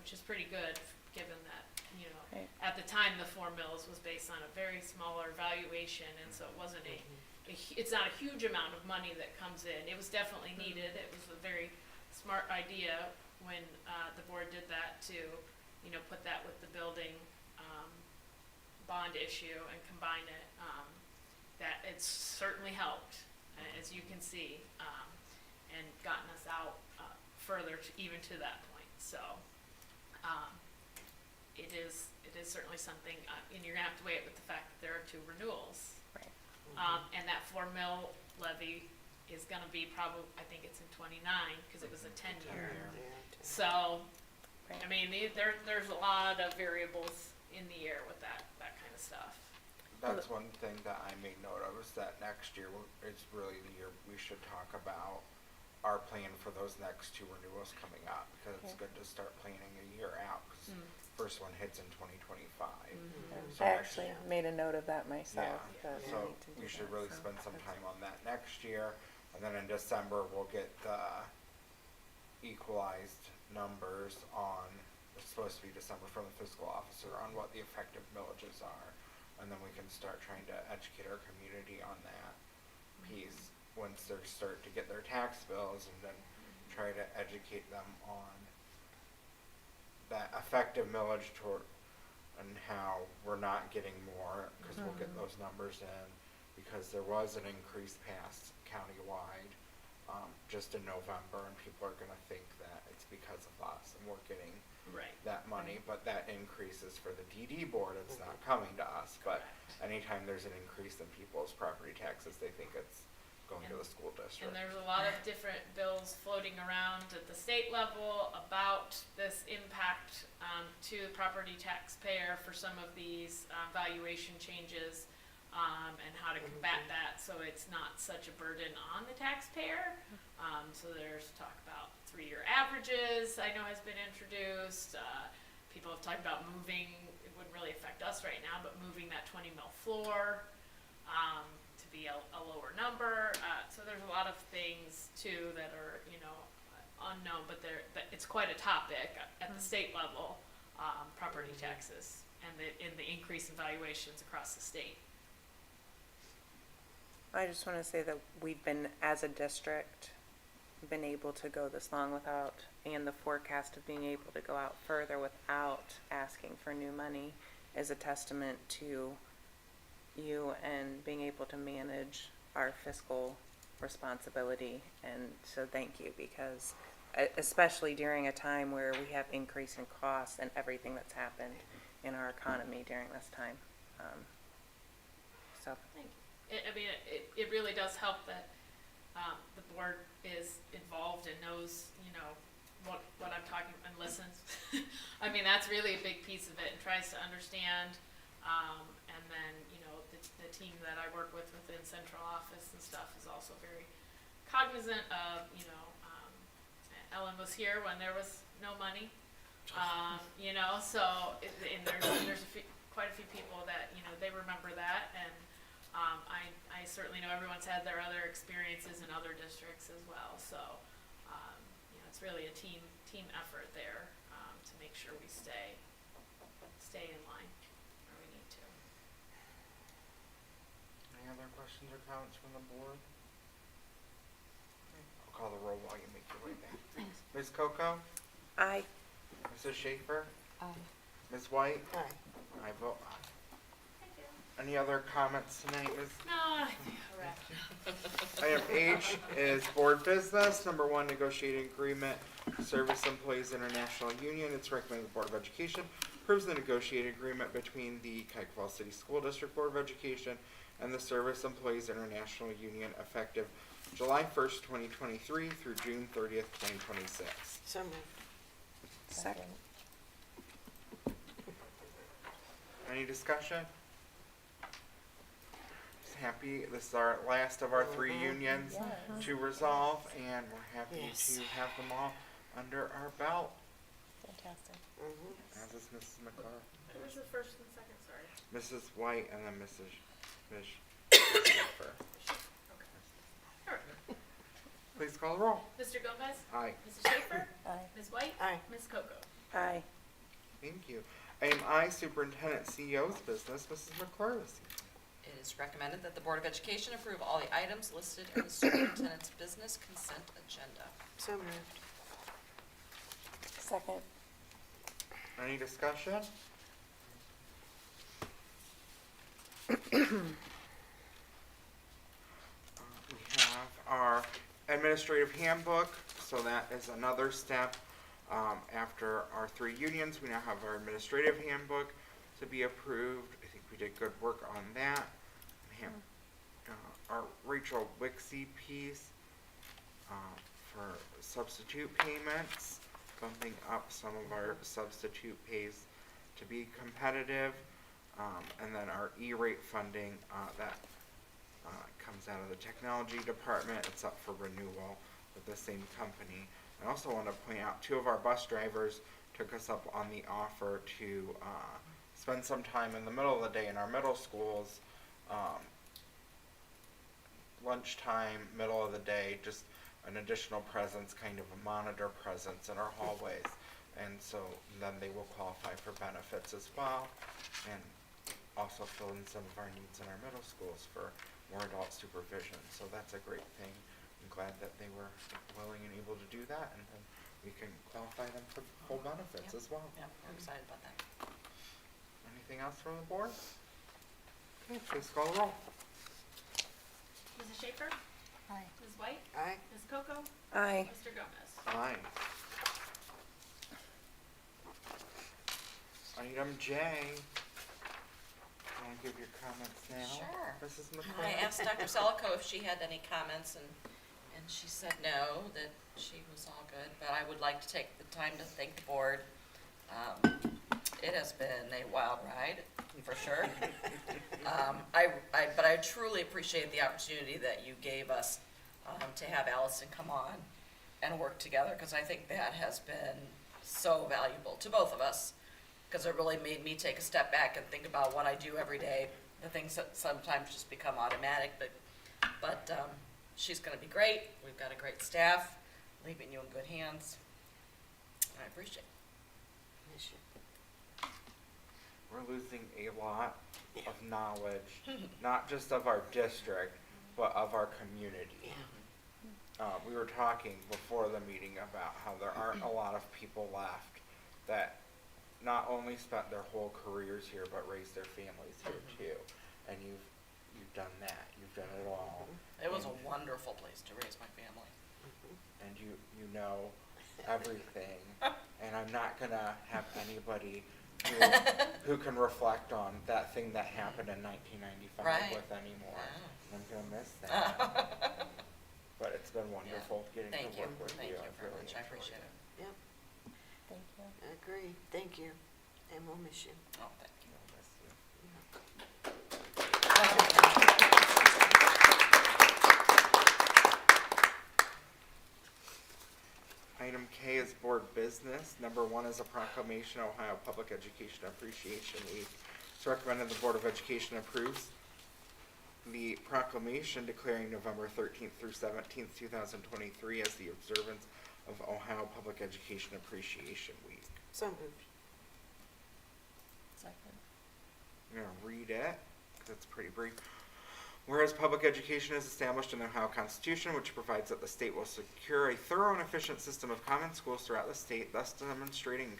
which is pretty good, given that, you know, Right. at the time, the 4 mills was based on a very smaller valuation, and so it wasn't it's not a huge amount of money that comes in. It was definitely needed. It was a very smart idea when the board did that to, you know, put that with the building bond issue and combine it. That it's certainly helped, as you can see, and gotten us out further even to that point. So it is certainly something, and you're gonna have to weigh it with the fact that there are 2 renewals. Right. And that 4 mil levy is gonna be probably, I think it's in 29, cause it was a 10-year. So, I mean, there's a lot of variables in the air with that kind of stuff. That's one thing that I made note of, is that next year, it's really the year we should talk about our plan for those next 2 renewals coming up, because it's good to start planning a year out, because first one hits in 2025. So I next actually year- made a note of that myself. Yeah, that so need to do we should that, really so spend some that's- time on that next year, and then in December, we'll get the equalized numbers on, it's supposed to be December from the fiscal officer, on what the effective millages are, and then we can start trying to educate our community on that piece, once they start to get their tax bills, and then try to educate them on that effective millage toward, and how we're not getting more, because we'll get those numbers in, because there was an increase passed countywide, just in November, and people are gonna think that it's because of us, and we're getting Right. that money, but that increase is for the DD board, it's not coming to us, but anytime there's an increase in people's property taxes, they think it's going to the school district. And there's a lot of different bills floating around at the state level about this impact to the property taxpayer for some of these valuation changes, and how to combat that so it's not such a burden on the taxpayer. So there's talk about 3-year averages, I know has been introduced. People have talked about moving, it wouldn't really affect us right now, but moving that 20 mil floor to be a lower number. So there's a lot of things too that are, you know, unknown, but it's quite a topic at the state level, property taxes and the increase in valuations across the state. I just want to say that we've been, as a district, been able to go this long without, and the forecast of being able to go out further without asking for new money is a testament to you and being able to manage our fiscal responsibility. And so thank you, because especially during a time where we have increase in costs and everything that's happened in our economy during this time. So Thank you. I mean, it really does help that the board is involved and knows, you know, what I'm talking, and listens. I mean, that's really a big piece of it, and tries to understand. And then, you know, the team that I work with within central office and stuff is also very cognizant of, you know, Ellen was here when there was no money. You know, so, and there's quite a few people that, you know, they remember that, and I certainly know everyone's had their other experiences in other districts as well, so, you know, it's really a team effort there, to make sure we stay in line where we need to. Any other questions or comments from the board? I'll call the roll while you make your way back. Ms. Coco? I Mrs. Schaefer? Aye. Ms. White? Aye. I vote aye. Thank you. Any other comments tonight, Ms.? No, I think we're wrapped. Item H is board business. Number 1, negotiating agreement, Service Employees International Union. It's recommended the Board of Education approves the negotiated agreement between the Cuyahoga Falls City School District Board of Education and the Service Employees International Union effective July 1st, 2023 through June 30th, 2026. So moved. Second. Any discussion? Just happy, this is our last of our 3 unions to resolve, and we're happy Yes. to have them all under our belt. Fantastic. As is Mrs. McClure, Who was the first and second, sorry? Mrs. White, and then Mrs. Schaefer. Sure. Please call the roll. Mr. Gomez? Aye. Mrs. Schaefer? Aye. Ms. White? Aye. Ms. Coco? Aye. Thank you. Item I, Superintendent CEO's business, Mrs. McClure this evening. It is recommended that the Board of Education approve all the items listed in the superintendent's business consent agenda. So moved. Second. Any discussion? We have our administrative handbook, so that is another step. After our 3 unions, we now have our administrative handbook to be approved. I think we did good work on that. We have, our Rachel Wixie piece for substitute payments, bumping up some of our substitute pays to be competitive. And then our E-rate funding, that comes out of the technology department. It's up for renewal with the same company. I also want to point out 2 of our bus drivers took us up on the offer to spend some time in the middle of the day in our middle schools, lunchtime, middle of the day, just an additional presence, kind of a monitor presence in our hallways. And so then they will qualify for benefits as well, and also fill in some of our needs in our middle schools for more adult supervision. So that's a great thing. I'm glad that they were willing and able to do that, and then we can qualify them for full benefits Yep. as well. Yeah, we're excited about that. Anything else from the board? Okay, please call the roll. Mrs. Schaefer? Aye. Ms. White? Aye. Ms. Coco? Aye. Mr. Gomez? Aye. Item J. Want to give your comments now? Sure. Mrs. I McClure? asked Dr. Selico if she had any comments, and she said no, that she was all good, but I would like to take the time to thank the board. It has been a wild ride, for sure. But I truly appreciate the opportunity that you gave us to have Allison come on and work together, because I think that has been so valuable to both of us, because it really made me take a step back and think about what I do every day, the things that sometimes just become automatic, but she's gonna be great. We've got a great staff, leaving you in good hands. I appreciate it. Miss you. We're losing a lot of knowledge, not just of our district, but of our community. We were talking before the meeting about how there aren't a lot of people left that not only spent their whole careers here, but raised their families here too. And you've done that. You've done it all. It was a wonderful place to raise my family. And you know everything. And I'm not gonna have anybody who can reflect on that thing that happened in 1995 Right. with anymore. Yeah. I'm gonna miss that. But it's been wonderful getting Thank to you, work with thank you. you I've very really much, I enjoyed appreciate it. Yep, Thank you. I agree. Thank you. And we'll miss you. Oh, thank you. I'll miss you. Item K is board business. Number 1 is a proclamation, Ohio Public Education Appreciation Week. It's recommended the Board of Education approves the proclamation declaring November 13th through 17th, 2023 as the observance of Ohio Public Education Appreciation Week. So moved. Second. I'm going to read it, because it's pretty brief. Whereas public education is established in the Ohio Constitution, which provides that the state will secure a thorough and efficient system of common schools throughout the state, thus demonstrating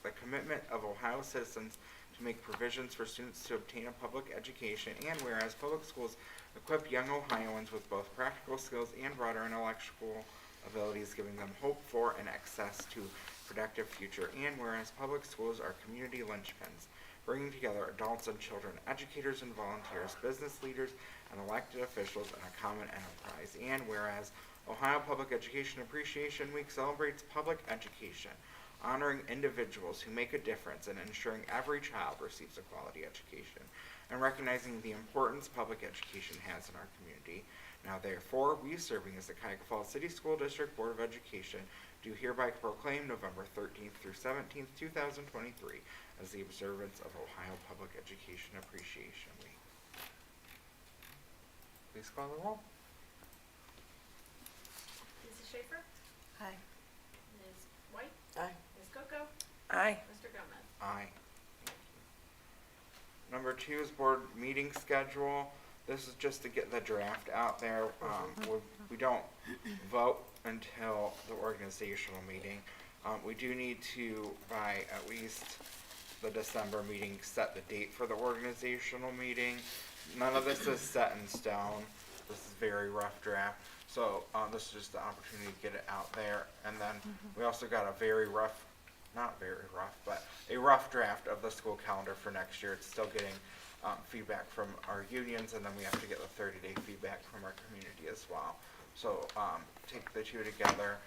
the commitment of Ohio citizens to make provisions for students to obtain a public education, and whereas public schools equip young Ohioans with both practical skills and broader intellectual abilities, giving them hope for and access to a productive future, and whereas public schools are community linchpins, bringing together adults and children, educators and volunteers, business leaders, and elected officials in a common enterprise, and whereas Ohio Public Education Appreciation Week celebrates public education, honoring individuals who make a difference in ensuring every child receives a quality education, and recognizing the importance public education has in our community. Now therefore, we serving as the Cuyahoga Falls City School District Board of Education do hereby proclaim November 13th through 17th, 2023 as the observance of Ohio Public Education Appreciation Week. Please call the roll. Mrs. Schaefer? Aye. Ms. White? Aye. Ms. Coco? Aye. Mr. Gomez? Aye. Number 2 is board meeting schedule. This is just to get the draft out there. We don't vote until the organizational meeting. We do need to, by at least the December meeting, set the date for the organizational meeting. None of this is set in stone. This is very rough draft. So this is just the opportunity to get it out there. And then we also got a very rough, not very rough, but a rough draft of the school calendar for next year. It's still getting feedback from our unions, and then we have to get the 30-day feedback from our community as well. So take the two together,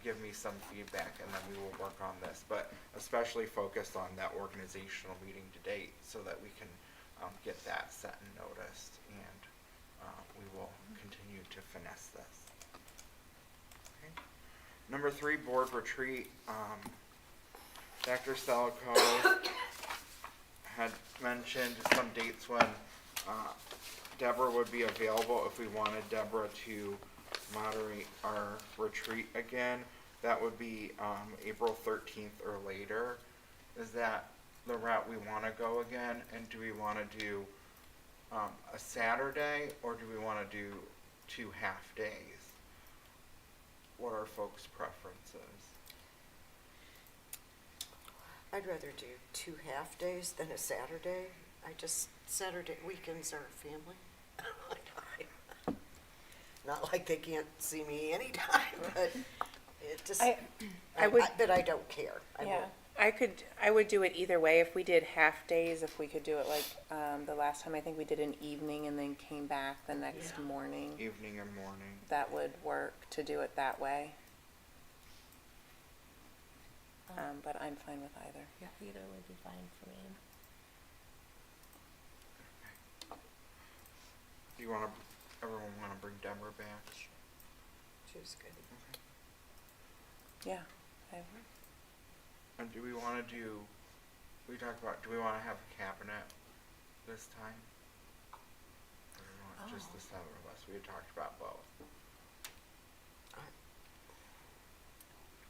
give me some feedback, and then we will work on this, but especially focus on that organizational meeting to date so that we can get that set and noticed, and we will continue to finesse this. Okay. Number 3, board retreat. Dr. Selico had mentioned some dates when Deborah would be available if we wanted Deborah to moderate our retreat again. That would be April 13th or later. Is that the route we want to go again? And do we want to do a Saturday, or do we want to do 2 half days? What are folks' preferences? I'd rather do 2 half days than a Saturday. Saturday weekends are family. Not like they can't see me anytime, but it just, but I don't care. I Yeah, won't. I would do it either way. If we did half days, if we could do it like, the last time, I think we did an evening and then came back the next morning. Evening and morning. That would work to do it that way. But I'm fine with either. Yeah, either would be fine for me. Do you want to, everyone want to bring Deborah back? Choose good. Yeah. And do we want to do, we talked about, do we want to have a cabinet this time? Or do we want just the 7 of us? We had talked about both.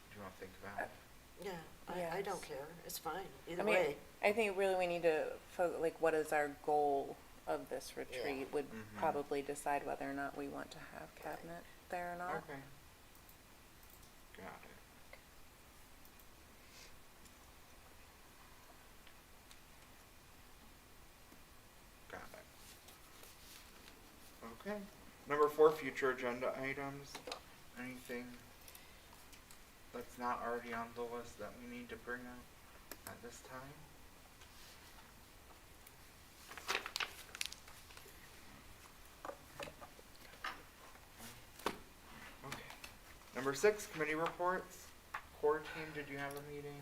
Do you want to think about it? Yeah, I don't Yes. care. It's fine. Either I mean, way. I think really we need to, like, what is our goal of this retreat would Mhm. probably decide whether or not we want to have cabinet there or not. Okay. Got it. Got it. Okay. Number 4, future agenda items. Anything that's not already on the list that we need to bring up at this time? Okay. Number 6, committee reports. Core team, did you have a meeting?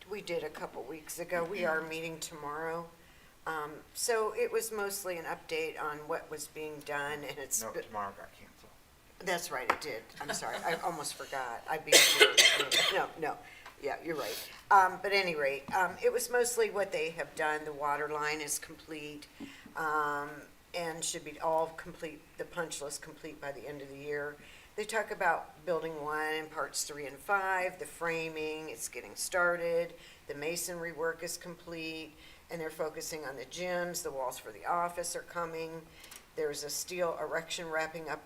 We did a couple weeks ago. We are meeting tomorrow. So it was mostly an update on what was being done, and it's. No, tomorrow got canceled. That's right, it did. I'm sorry, I almost forgot. I'd be sure. No, yeah, you're right. But at any rate, it was mostly what they have done. The water line is complete, and should be all complete, the punch list complete by the end of the year. They talk about building 1 and parts 3 and 5, the framing, it's getting started, the masonry work is complete, and they're focusing on the gyms, the walls for the office are coming. There's a steel erection wrapping up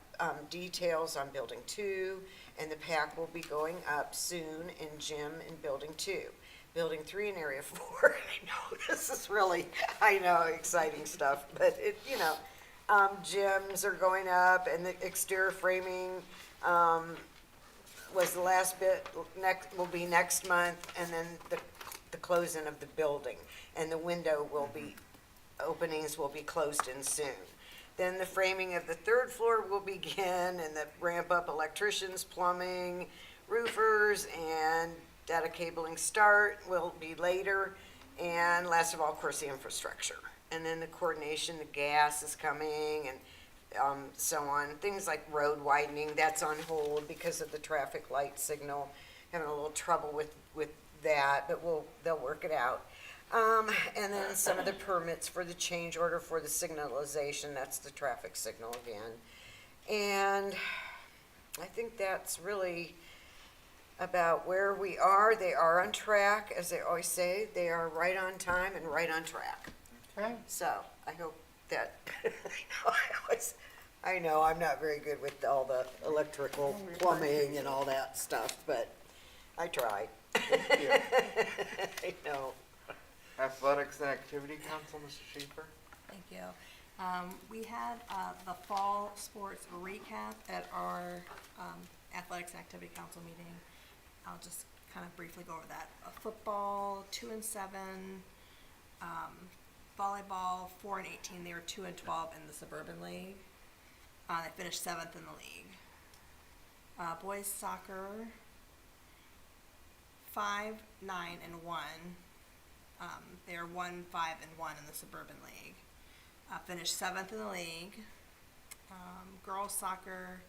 details on building 2, and the pack will be going up soon in gym in building 2. Building 3 and Area 4. I know, this is really, I know, exciting stuff, but it, you know, gyms are going up, and the exterior framing, was the last bit, will be next month, and then the closing of the building, and the window will be, openings will be closed in soon. Then the framing of the 3rd floor will begin, and the ramp up electricians, plumbing, roofers, and data cabling start will be later, and last of all, of course, the infrastructure. And then the coordination, the gas is coming, and so on. Things like road widening, that's on hold because of the traffic light signal. Having a little trouble with that, but they'll work it out. And then some of the permits for the change order for the signalization, that's the traffic signal again. And I think that's really about where we are. They are on track, as they always say. They are right on time and right on track. Okay. So I hope that, I know I'm not very good with all the electrical plumbing and all that stuff, but I try. Thank you. I know. Athletics and Activity Council, Mr. Schaefer. Thank you. We had the fall sports recap at our Athletics and Activity Council meeting. I'll just kind of briefly go over that. Football, 2 and 7. Volleyball, 4 and 18. They were 2 and 12 in the Suburban League. They finished 7th in the league. Boys soccer, 5, 9, and 1. They are 1, 5, and 1 in the Suburban League. Finished 7th in the league. Girls soccer,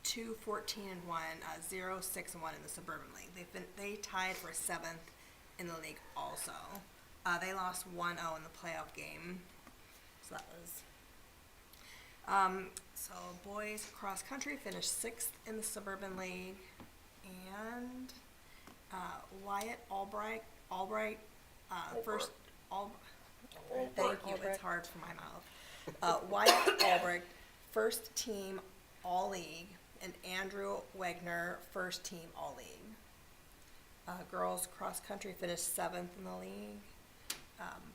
2, 14, and 1, 0, 6, and 1 in the Suburban League. They tied for 7th in the league also. They lost 1-0 in the playoff game. So that was. So boys cross country finished 6th in the Suburban League, and Wyatt Albright, first thank you. It's hard for my mouth. Wyatt Albright, first team All League, and Andrew Wagner, first team All League. Girls cross country finished 7th in the league.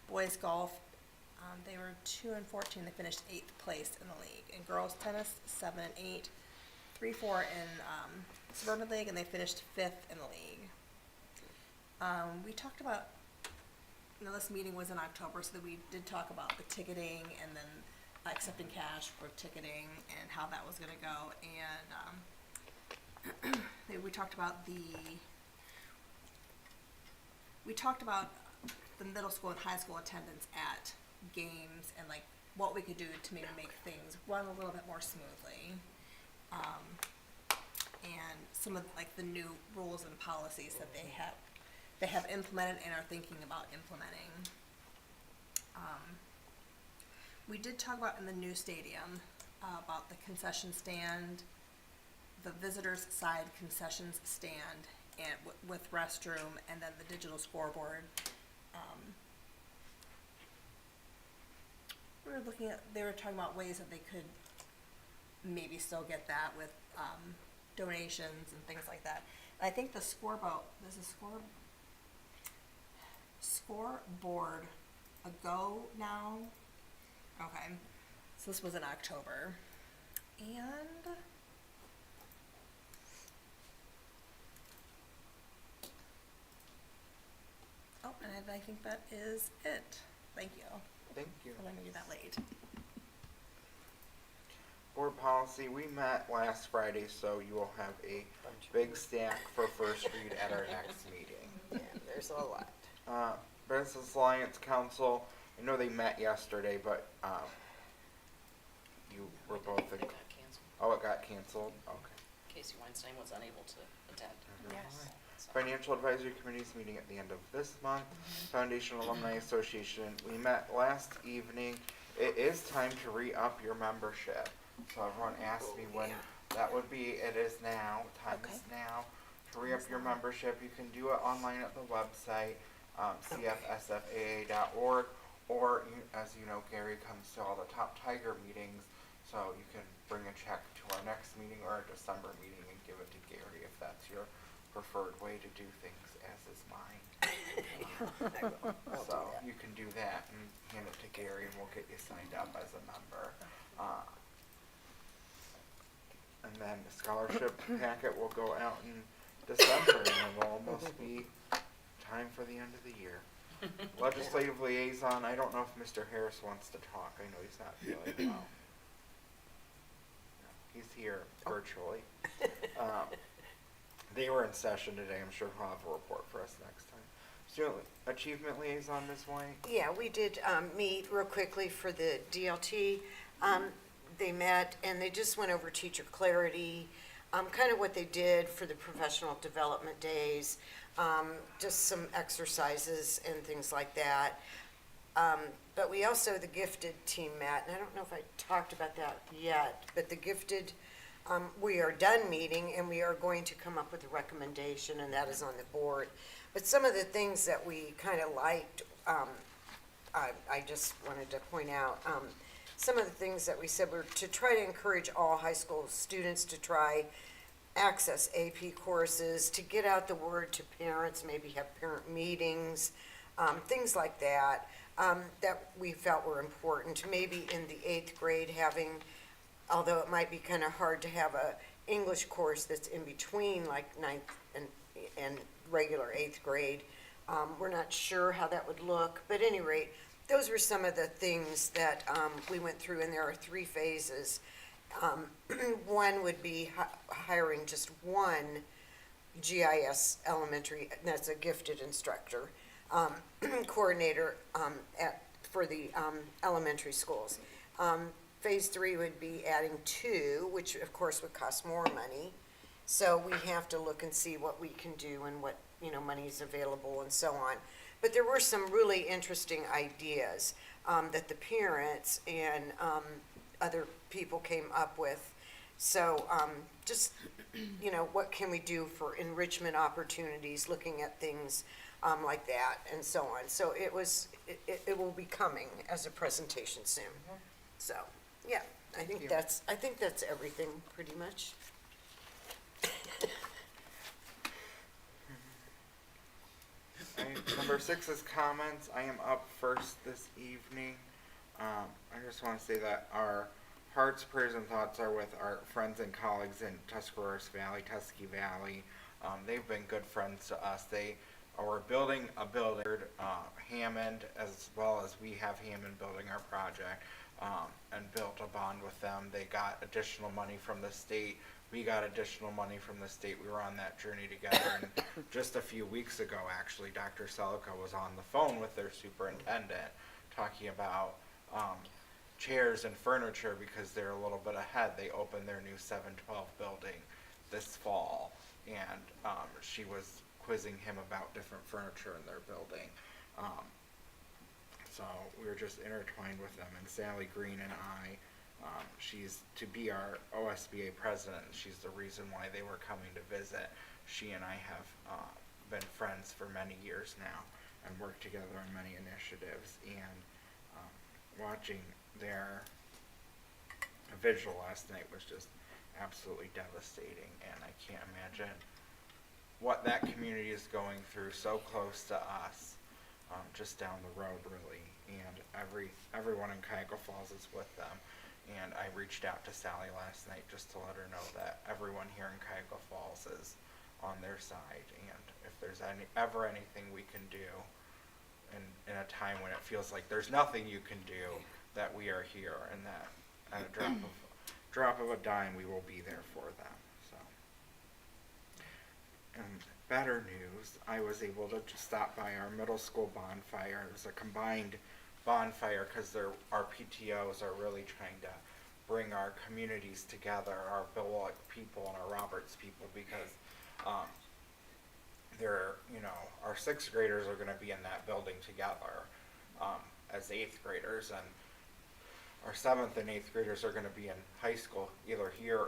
Boys golf, they were 2 and 14. They finished 8th place in the league. And girls tennis, 7 and 8, 3-4 in Suburban League, and they finished 5th in the league. We talked about, this meeting was in October, so that we did talk about the ticketing and then accepting cash for ticketing and how that was going to go. And we talked about the middle school and high school attendance at games and like what we could do to maybe make things run a little bit more smoothly. And some of like the new rules and policies that they have implemented and are thinking about implementing. We did talk about in the new stadium about the concession stand, the visitors side concessions stand, and with restroom, and then the digital scoreboard. They were talking about ways that they could maybe still get that with donations and things like that. And I think the there's a scoreboard a go now. Okay, so this was in October, and and I think that is it. Thank you Thank you. for letting me do that late. Board policy, we met last Friday, so you will have a big stack for first read at our next meeting. Yeah, there's a lot. Business Alliance Council, I know they met yesterday, but you were both It got canceled. oh, it got canceled? Okay. Casey Weinstein was unable to attend. Yes. So- Financial Advisory Committee's meeting at the end of this month. Foundation Alumni Association, we met last evening. It is time to re-up your membership. So everyone asked me when that would be. It is now. Time is now to re-up your membership. You can do it online at the website, cfsfaa.org, or as you know, Gary comes to all the Top Tiger meetings, so you can bring a check to our next meeting or our December meeting and give it to Gary if that's your preferred way to do things, as is mine. So you can do that and hand it to Gary and we'll get you signed up as a member. And then the scholarship packet will go out in December and it'll almost be time for the end of the year. Legislative liaison, I don't know if Mr. Harris wants to talk. I know he's not feeling well. He's here virtually. They were in session today. I'm sure he'll have a report for us next time. Student Achievement Liaison, Ms. White? Yeah, we did meet real quickly for the DLT. They met and they just went over teacher clarity, kind of what they did for the professional development days, just some exercises and things like that. But we also, the gifted team met, and I don't know if I talked about that yet, but the gifted, we are done meeting and we are going to come up with a recommendation, and that is on the board. But some of the things that we kind of liked, I just wanted to point out, some of the things that we said were to try to encourage all high school students to try access AP courses, to get out the word to parents, maybe have parent meetings, things like that, that we felt were important. Maybe in the 8th grade having, although it might be kind of hard to have a English course that's in between like 9th and regular 8th grade. We're not sure how that would look, but at any rate, those were some of the things that we went through, and there are 3 phases. One would be hiring just one GIS elementary, that's a gifted instructor, coordinator for the elementary schools. Phase 3 would be adding 2, which of course would cost more money. So we have to look and see what we can do and what, money is available and so on. But there were some really interesting ideas that the parents and other people came up with. So just, what can we do for enrichment opportunities, looking at things like that and so on. So it will be coming as a presentation soon. So, yeah, I think that's everything pretty much. Number 6 is comments. I am up first this evening. I just want to say that our hearts, prayers, and thoughts are with our friends and colleagues in Tuscarawas Valley, Tusky Valley. They've been good friends to us. They are building a building, Hammond, as well as we have Hammond building our project, and built a bond with them. They got additional money from the state. We got additional money from the state. We were on that journey together. And just a few weeks ago, actually, Dr. Selica was on the phone with their superintendent talking about chairs and furniture because they're a little bit ahead. They opened their new 712 building this fall, and she was quizzing him about different furniture in their building. So we were just intertwined with them, and Sally Green and I, she's to be our OSBA president. She's the reason why they were coming to visit. She and I have been friends for many years now and worked together on many initiatives, and watching their vigil last night was just absolutely devastating, and I can't imagine what that community is going through so close to us, just down the road really, and everyone in Cuyahoga Falls is with them. And I reached out to Sally last night just to let her know that everyone here in Cuyahoga Falls is on their side, and if there's ever anything we can do in a time when it feels like there's nothing you can do, that we are here, and that at a drop of a dime we will be there for them. So, and better news, I was able to stop by our middle school bonfire. It was a combined bonfire because our PTOs are really trying to bring our communities together, our Billick people and our Roberts people, because our 6th graders are going to be in that building together as 8th graders, and our 7th and 8th graders are going to be in high school either here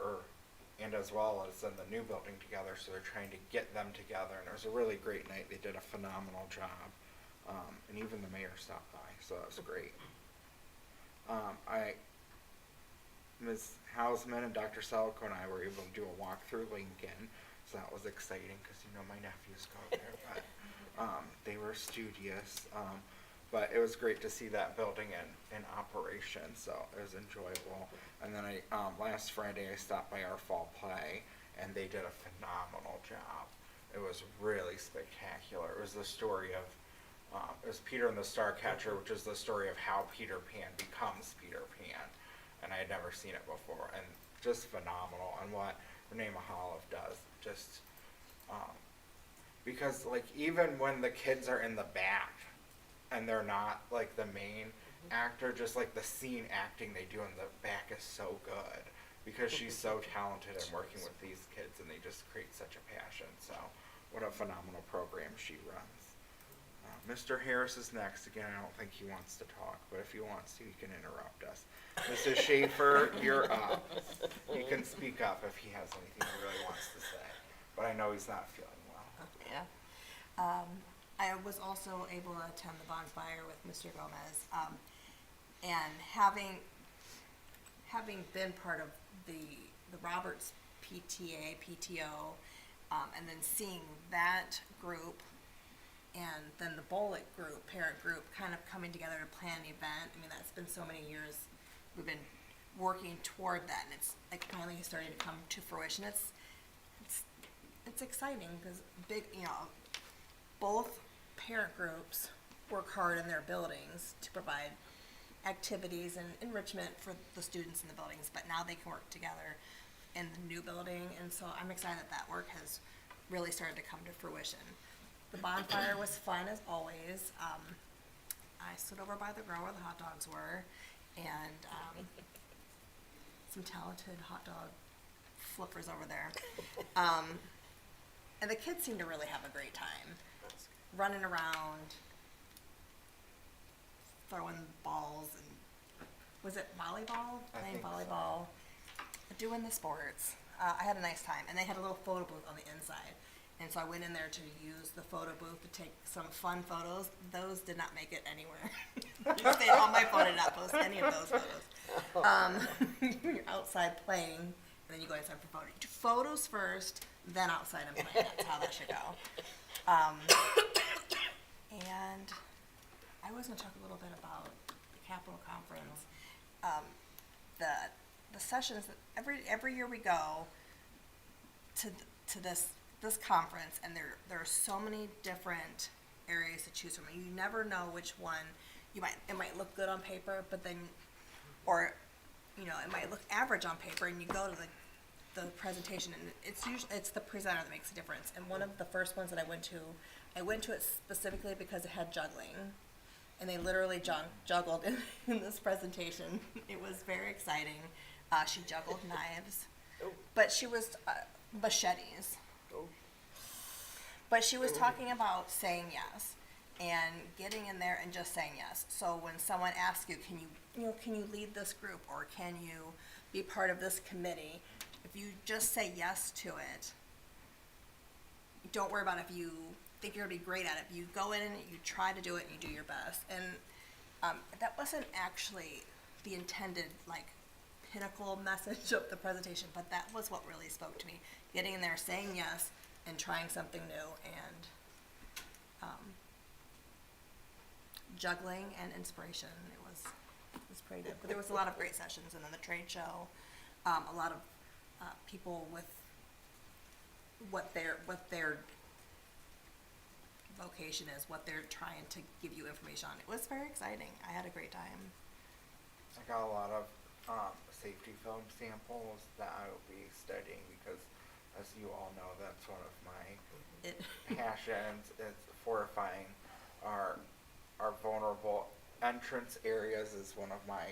and as well as in the new building together, so they're trying to get them together, and it was a really great night. They did a phenomenal job, and even the mayor stopped by, so that was great. Ms. Hausman and Dr. Selico and I were able to do a walk through Lincoln. So that was exciting, cause you know my nephews go there, but, they were studious. But it was great to see that building in operation, so it was enjoyable. And then last Friday I stopped by our fall play, and they did a phenomenal job. It was really spectacular. It was the story of, it was Peter and the Starcatcher, which is the story of how Peter Pan becomes Peter Pan. And I had never seen it before, and just phenomenal. And what Renee Mahaloff does, just, because like even when the kids are in the back, and they're not like the main actor, just like the scene acting they do in the back is so good, because she's so talented in working with these kids, and they just create such a passion. So what a phenomenal program she runs. Mr. Harris is next. Again, I don't think he wants to talk, but if he wants to, he can interrupt us. Mrs. Schaefer, you're up. You can speak up if he has anything he really wants to say, but I know he's not feeling well. Yeah. I was also able to attend the bonfire with Mr. Gomez, and having been part of the Roberts PTO, and then seeing that group and then the Bullock group, parent group, kind of coming together to plan an event. I mean, that's been so many years we've been working toward that, and it's like finally starting to come to fruition. It's exciting because both parent groups work hard in their buildings to provide activities and enrichment for the students in the buildings, but now they can work together in the new building, and so I'm excited that work has really started to come to fruition. The bonfire was fun as always. I stood over by the grill where the hot dogs were, and some talented hot dog flippers over there. And the kids seemed to really have a great time, running around, throwing balls, and was it volleyball? I Playing think so. volleyball, doing the sports. I had a nice time, and they had a little photo booth on the inside. And so I went in there to use the photo booth to take some fun photos. Those did not make it anywhere. You stayed on my phone and not post any of those photos. You're outside playing, and then you go inside for photos. Do photos first, then outside and play. That's how that should go. And I was going to talk a little bit about the Capitol Conference. The sessions that every year we go to this conference, and there are so many different areas to choose from. You never know which one it might look good on paper, but then, or it might look average on paper, and you go to the presentation, and it's the presenter that makes a difference. And one of the first ones that I went to it specifically because it had juggling, and they literally juggled in this presentation. It was very exciting. She juggled knives, but she was machetes. But she was talking about saying yes and getting in there and just saying yes. So when someone asks you, can you lead this group, or can you be part of this committee? If you just say yes to it, don't worry about if you think you're gonna be great at it. You go in and you try to do it, and you do your best. And that wasn't actually the intended pinnacle message of the presentation, but that was what really spoke to me. Getting in there, saying yes, and trying something new, and juggling and inspiration. It was pretty good. But there was a lot of great sessions, and then the trade show, a lot of people with what their vocation is, what they're trying to give you information on. It was very exciting. I had a great time. I got a lot of safety film samples that I will be studying, because as you all know, that's one of my passions. It's fortifying our vulnerable entrance areas is one of my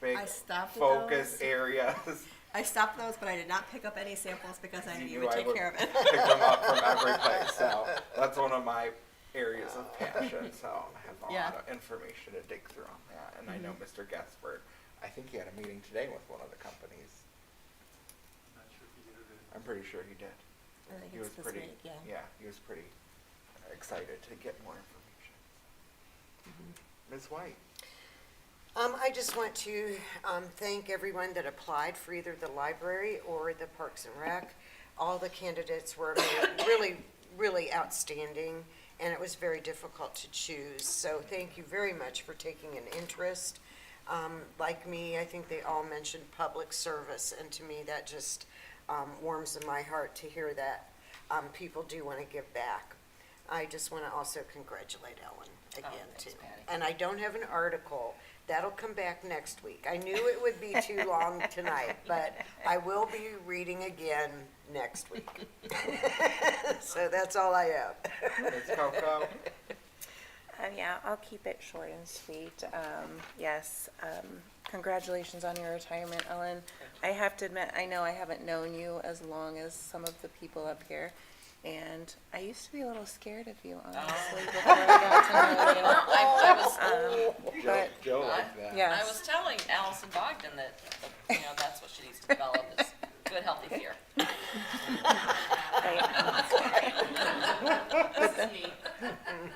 big I stopped at focus those. areas. I stopped those, but I did not pick up any samples because I knew you would I take care of it. Pick them up from every place, so that's one of my areas of passion. So I have a Yeah. lot of information to dig through on that. And I know Mr. Gaspard, I think he had a meeting today with one of the companies. Not sure if you did or didn't. I'm pretty sure he did. I think He it's was this pretty, week, yeah. yeah, he was pretty excited to get more information. Ms. White? I just want to thank everyone that applied for either the library or the Parks and Rec. All the candidates were really, really outstanding, and it was very difficult to choose. So thank you very much for taking an interest. Like me, I think they all mentioned public service, and to me, that just warms in my heart to hear that people do want to give back. I just want to also congratulate Ellen again, thanks, too. Patty. And I don't have an article. That'll come back next week. I knew it would be too long tonight, but I will be reading again next week. So that's all I have. Ms. Coco? Yeah, I'll keep it short and sweet. Yes, congratulations on your retirement, Ellen. I have to admit, I know I haven't known you as long as some of the people up here, and I used to be a little scared of you, honestly, before I got to know you. I was, But Joe like that. yes. I was telling Allison Bogdan that, that's what she needs to develop is good, healthy fear.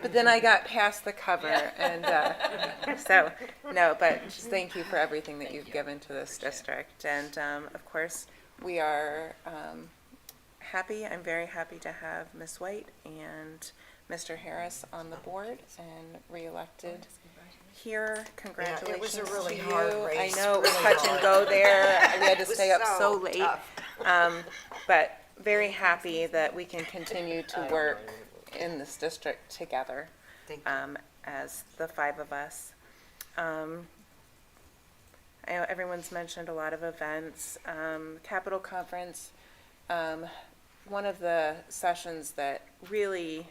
But then I got past the cover, and so, no, but just thank you for everything that you've given to this district. And of course, we are happy, I'm very happy to have Ms. White and Mr. Harris on the board and re-elected here. Congratulations it was a really to hard you. race, I know it was really touch hard. and go there. We had to It was stay up so so late. tough. But very happy that we can continue to work in this district together Thank you. as the five of us. I know everyone's mentioned a lot of events. Capitol Conference, one of the sessions that really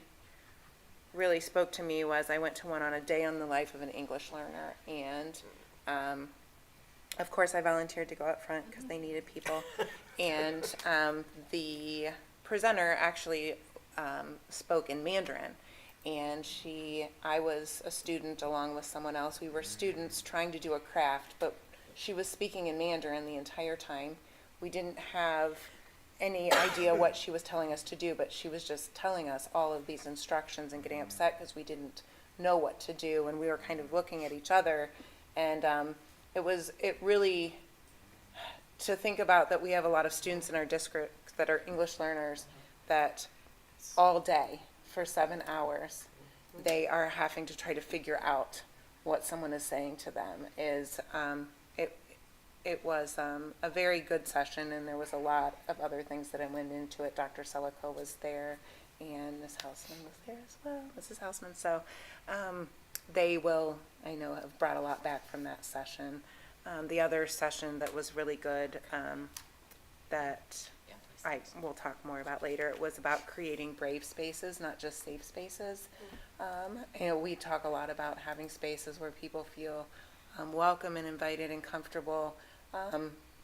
spoke to me was I went to one on a day on the life of an English learner, and of course I volunteered to go up front because they needed people. And the presenter actually spoke in Mandarin, and I was a student along with someone else. We were students trying to do a craft, but she was speaking in Mandarin the entire time. We didn't have any idea what she was telling us to do, but she was just telling us all of these instructions and getting upset because we didn't know what to do, and we were kind of looking at each other. And it really, to think about that we have a lot of students in our district that are English learners that all day for 7 hours they are having to try to figure out what someone is saying to them is it was a very good session, and there was a lot of other things that went into it. Dr. Selico was there, and Ms. Hausman was there as well, Mrs. Hausman. So they will, I know, have brought a lot back from that session. The other session that was really good that I will talk more about later, it was about creating brave spaces, not just safe spaces. We talk a lot about having spaces where people feel welcome and invited and comfortable,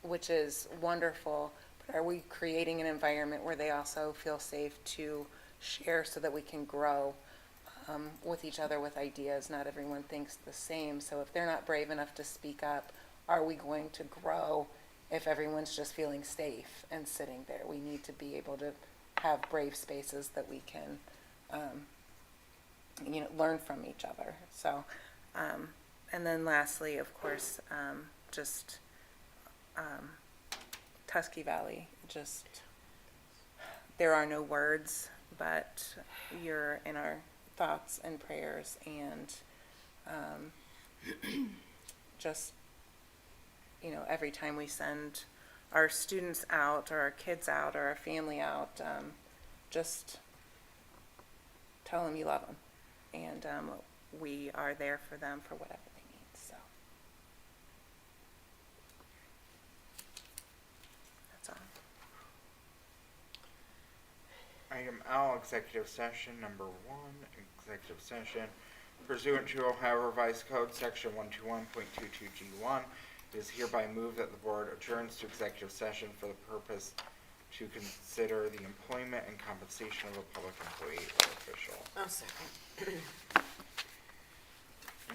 which is wonderful. But are we creating an environment where they also feel safe to share so that we can grow with each other with ideas? Not everyone thinks the same. So if they're not brave enough to speak up, are we going to grow if everyone's just feeling safe and sitting there? We need to be able to have brave spaces that we can, learn from each other. So, and then lastly, of course, Tusky Valley, there are no words, but you're in our thoughts and prayers, and every time we send our students out or our kids out or our family out, just tell them you love them, and we are there for them for whatever they need. So that's all. Item L, executive session, number 1, executive session pursuant to Ohio Revised Code, section 121.22G1. It is hereby moved that the board adjourns to executive session for the purpose to consider the employment and compensation of a public employee or official. I'll second.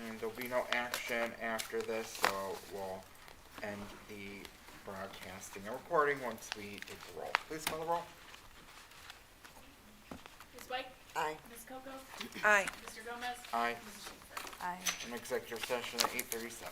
And there'll be no action after this, so we'll end the broadcasting and recording once we take the roll. Please call the roll. Ms. White? Aye. Ms. Coco? Aye. Mr. Gomez? Aye. Mrs. Schaefer? Aye. An executive session at 8:37.